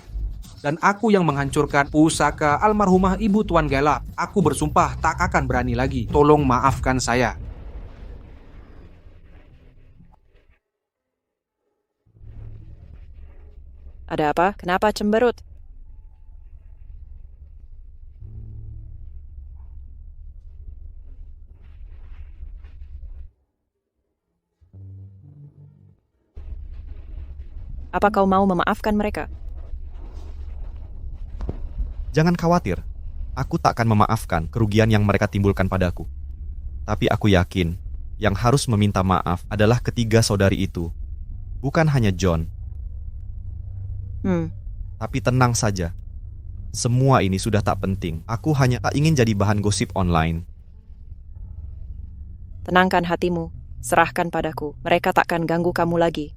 Speaker 7: Dan aku yang menghancurkan pusaka almarhumah ibu Tuan Gallup. Aku bersumpah tak akan berani lagi. Tolong maafkan saya.
Speaker 2: Ada apa? Kenapa cemberut? Apa kau mau memaafkan mereka?
Speaker 1: Jangan khawatir, aku tak akan memaafkan kerugian yang mereka timbulkan padaku. Tapi aku yakin, yang harus meminta maaf adalah ketiga saudari itu. Bukan hanya John. Tapi tenang saja. Semua ini sudah tak penting. Aku hanya tak ingin jadi bahan gosip online.
Speaker 2: Tenangkan hatimu. Serahkan padaku. Mereka takkan ganggu kamu lagi.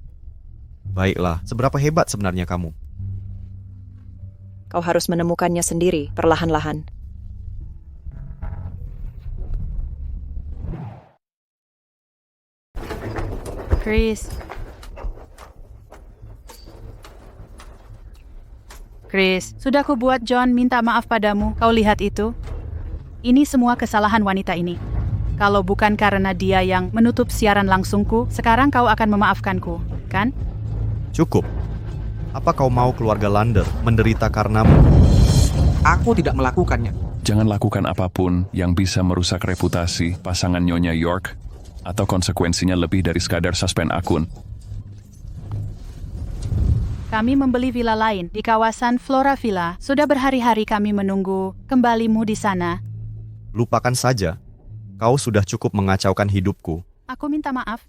Speaker 1: Baiklah, seberapa hebat sebenarnya kamu?
Speaker 2: Kau harus menemukannya sendiri, perlahan-lahan.
Speaker 3: Chris, sudah ku buat John minta maaf padamu. Kau lihat itu? Ini semua kesalahan wanita ini. Kalau bukan karena dia yang menutup siaran langsungku, sekarang kau akan memaafkanku, kan?
Speaker 1: Cukup. Apa kau mau keluarga Lander menderita karenamu?
Speaker 7: Aku tidak melakukannya.
Speaker 21: Jangan lakukan apapun yang bisa merusak reputasi pasangan Nyonya York, atau konsekuensinya lebih dari sekadar suspend akun.
Speaker 3: Kami membeli villa lain di kawasan Flora Villa. Sudah berhari-hari kami menunggu kembalimu di sana.
Speaker 1: Lupakan saja. Kau sudah cukup mengacaukan hidupku.
Speaker 3: Aku minta maaf.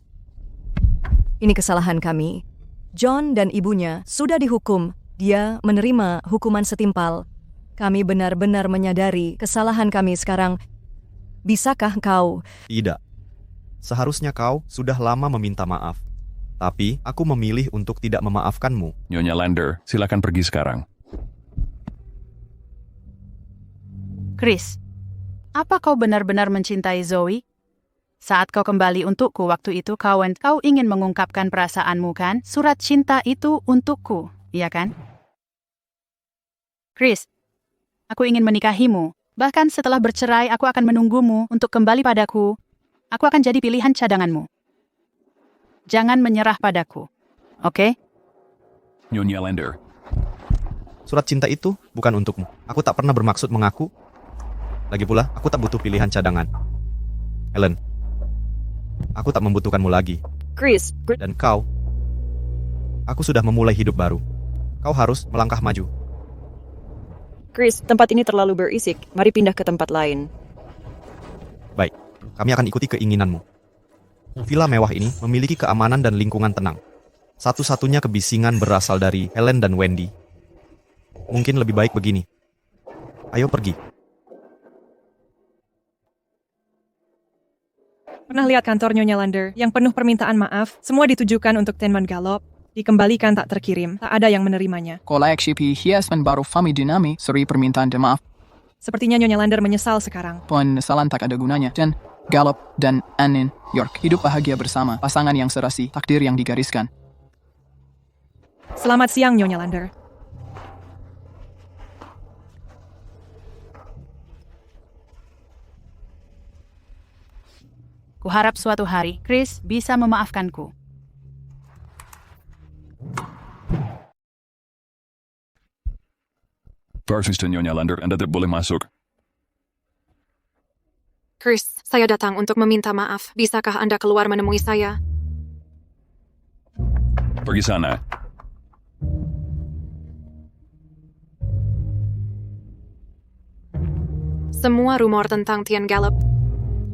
Speaker 6: Ini kesalahan kami. John dan ibunya sudah dihukum. Dia menerima hukuman setimpal. Kami benar-benar menyadari kesalahan kami sekarang. Bisakah kau?
Speaker 1: Tidak. Seharusnya kau sudah lama meminta maaf. Tapi, aku memilih untuk tidak memaafkanmu.
Speaker 21: Nyonya Lander, silakan pergi sekarang.
Speaker 3: Chris, apa kau benar-benar mencintai Zoe? Saat kau kembali untukku waktu itu, kau ingin mengungkapkan perasaanmu kan? Surat cinta itu untukku, iya kan? Chris, aku ingin menikahimu. Bahkan setelah bercerai, aku akan menunggumu untuk kembali padaku. Aku akan jadi pilihan cadanganmu. Jangan menyerah padaku, oke?
Speaker 21: Nyonya Lander.
Speaker 1: Surat cinta itu bukan untukmu. Aku tak pernah bermaksud mengaku. Lagi pula, aku tak butuh pilihan cadangan. Helen, aku tak membutuhkanmu lagi.
Speaker 2: Chris,
Speaker 1: dan kau, aku sudah memulai hidup baru. Kau harus melangkah maju.
Speaker 2: Chris, tempat ini terlalu berisik. Mari pindah ke tempat lain.
Speaker 1: Baik, kami akan ikuti keinginanmu. Villa mewah ini memiliki keamanan dan lingkungan tenang. Satu-satunya kebisingan berasal dari Helen dan Wendy. Mungkin lebih baik begini. Ayo pergi.
Speaker 11: Pernah lihat kantor Nyonya Lander yang penuh permintaan maaf? Semua ditujukan untuk Tenman Gallop. Dikembalikan tak terkirim, tak ada yang menerimanya.
Speaker 22: Koleksi hiasan baru Fami Dinami seri permintaan maaf.
Speaker 11: Sepertinya Nyonya Lander menyesal sekarang.
Speaker 22: Penyesalan tak ada gunanya. Dan Gallop dan Anne York hidup bahagia bersama, pasangan yang serasi, takdir yang digariskan.
Speaker 11: Selamat siang, Nyonya Lander.
Speaker 3: Kuharap suatu hari, Chris bisa memaafkanku.
Speaker 21: Persisten Nyonya Lander, Anda tidak boleh masuk.
Speaker 4: Chris, saya datang untuk meminta maaf. Bisakah Anda keluar menemui saya?
Speaker 21: Pergi sana.
Speaker 4: Semua rumor tentang Tian Gallop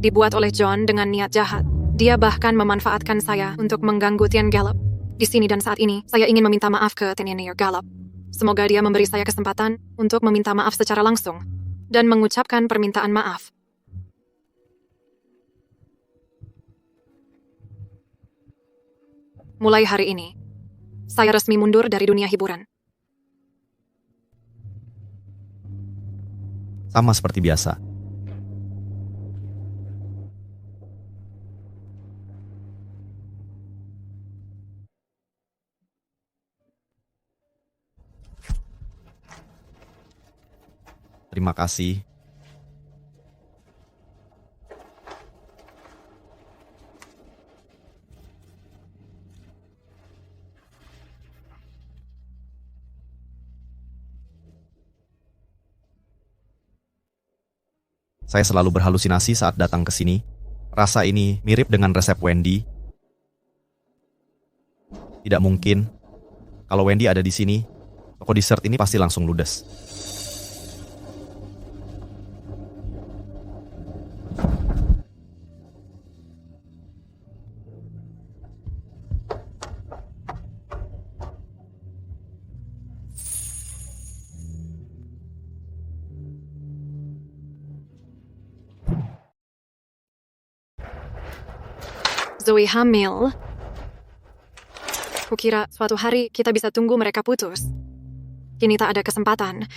Speaker 4: dibuat oleh John dengan niat jahat. Dia bahkan memanfaatkan saya untuk mengganggu Tian Gallop. Di sini dan saat ini, saya ingin meminta maaf ke Tenenier Gallop. Semoga dia memberi saya kesempatan untuk meminta maaf secara langsung dan mengucapkan permintaan maaf. Mulai hari ini, saya resmi mundur dari dunia hiburan.
Speaker 1: Sama seperti biasa. Terima kasih. Saya selalu berhalusinasi saat datang ke sini. Rasa ini mirip dengan resep Wendy. Tidak mungkin. Kalau Wendy ada di sini, toko dessert ini pasti langsung ludes.
Speaker 4: Zoe hamil. Kukira suatu hari kita bisa tunggu mereka putus. Kini tak ada kesempatan.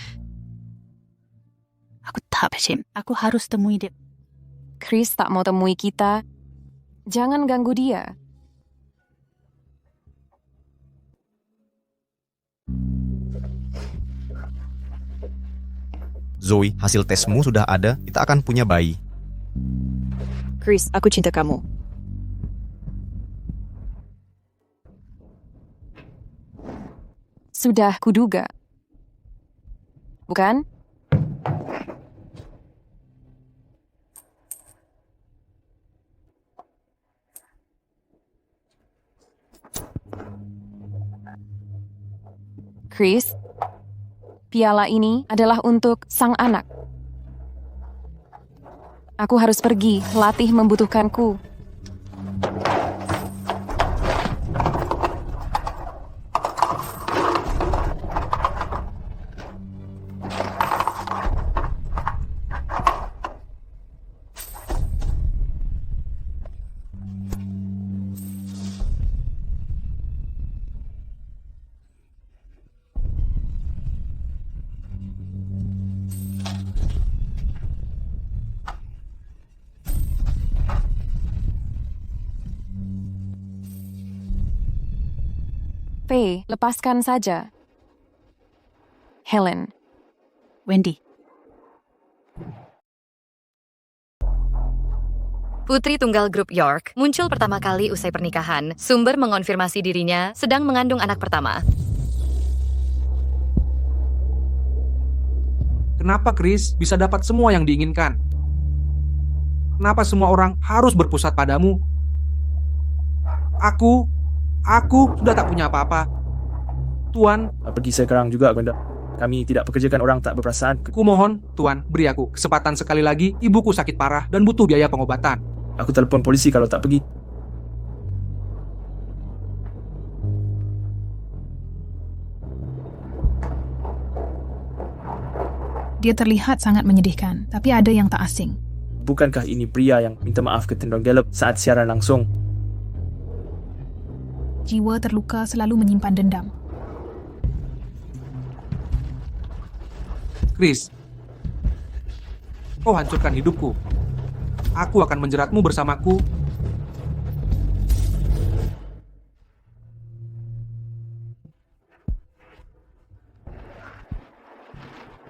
Speaker 3: Aku tak Sim. Aku harus temui dia.
Speaker 5: Chris tak mau temui kita. Jangan ganggu dia.
Speaker 1: Zoe, hasil tesmu sudah ada. Kita akan punya bayi.
Speaker 2: Chris, aku cinta kamu.
Speaker 5: Sudah kuduga. Bukan? Chris, piala ini adalah untuk sang anak. Aku harus pergi, latih membutuhkanku. Hei, lepaskan saja. Helen.
Speaker 3: Wendy.
Speaker 17: Putri tunggal grup York muncul pertama kali usai pernikahan. Sumber mengonfirmasi dirinya sedang mengandung anak pertama.
Speaker 7: Kenapa Chris bisa dapat semua yang diinginkan? Kenapa semua orang harus berpusat padamu? Aku sudah tak punya apa-apa. Tuan,
Speaker 14: pergi sekarang juga, Gunda. Kami tidak pekerjakan orang tak berperasaan.
Speaker 7: Kumohon, Tuan, beri aku kesempatan sekali lagi. Ibuku sakit parah dan butuh biaya pengobatan.
Speaker 14: Aku telepon polisi kalau tak pergi.
Speaker 3: Dia terlihat sangat menyedihkan, tapi ada yang tak asing.
Speaker 14: Bukankah ini pria yang minta maaf ke Ten Van Gallop saat siaran langsung?
Speaker 3: Jiwa terluka selalu menyimpan dendam.
Speaker 7: Chris, kau hancurkan hidupku. Aku akan menjeratmu bersamaku.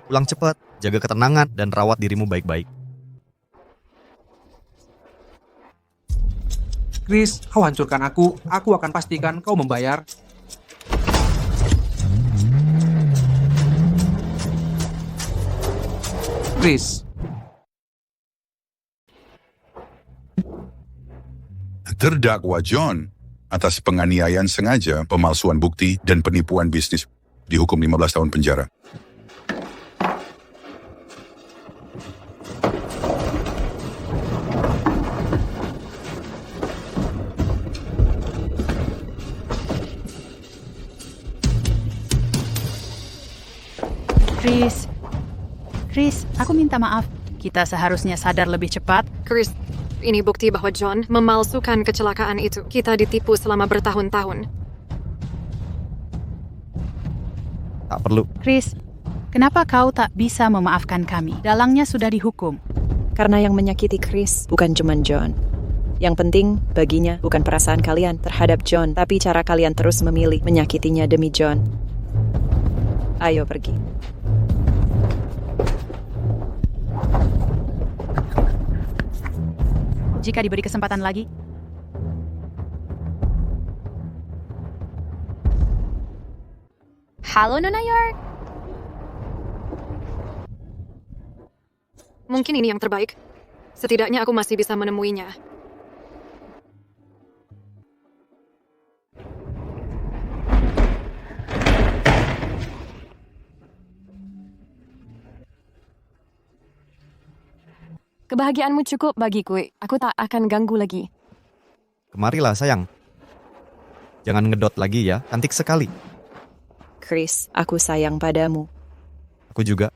Speaker 1: Pulang cepat, jaga ketenangan, dan rawat dirimu baik-baik.
Speaker 7: Chris, kau hancurkan aku akan pastikan kau membayar. Chris.
Speaker 16: Terdakwa John atas penganiayaan sengaja, pemalsuan bukti, dan penipuan bisnis dihukum 15 tahun penjara.
Speaker 3: Chris, aku minta maaf. Kita seharusnya sadar lebih cepat.
Speaker 4: Chris, ini bukti bahwa John memalsukan kecelakaan itu. Kita ditipu selama bertahun-tahun.
Speaker 1: Tak perlu.
Speaker 3: Chris, kenapa kau tak bisa memaafkan kami? Dalangnya sudah dihukum.
Speaker 2: Karena yang menyakiti Chris bukan cuma John. Yang penting baginya bukan perasaan kalian terhadap John, tapi cara kalian terus memilih menyakitinya demi John. Ayo pergi.
Speaker 3: Jika diberi kesempatan lagi.
Speaker 4: Halo, Nona York. Mungkin ini yang terbaik. Setidaknya aku masih bisa menemuinya.
Speaker 5: Kebahagiaanmu cukup bagiku. Aku tak akan ganggu lagi.
Speaker 1: Kemarilah sayang. Jangan ngedot lagi ya, cantik sekali.
Speaker 2: Chris, aku sayang padamu.
Speaker 1: Aku juga.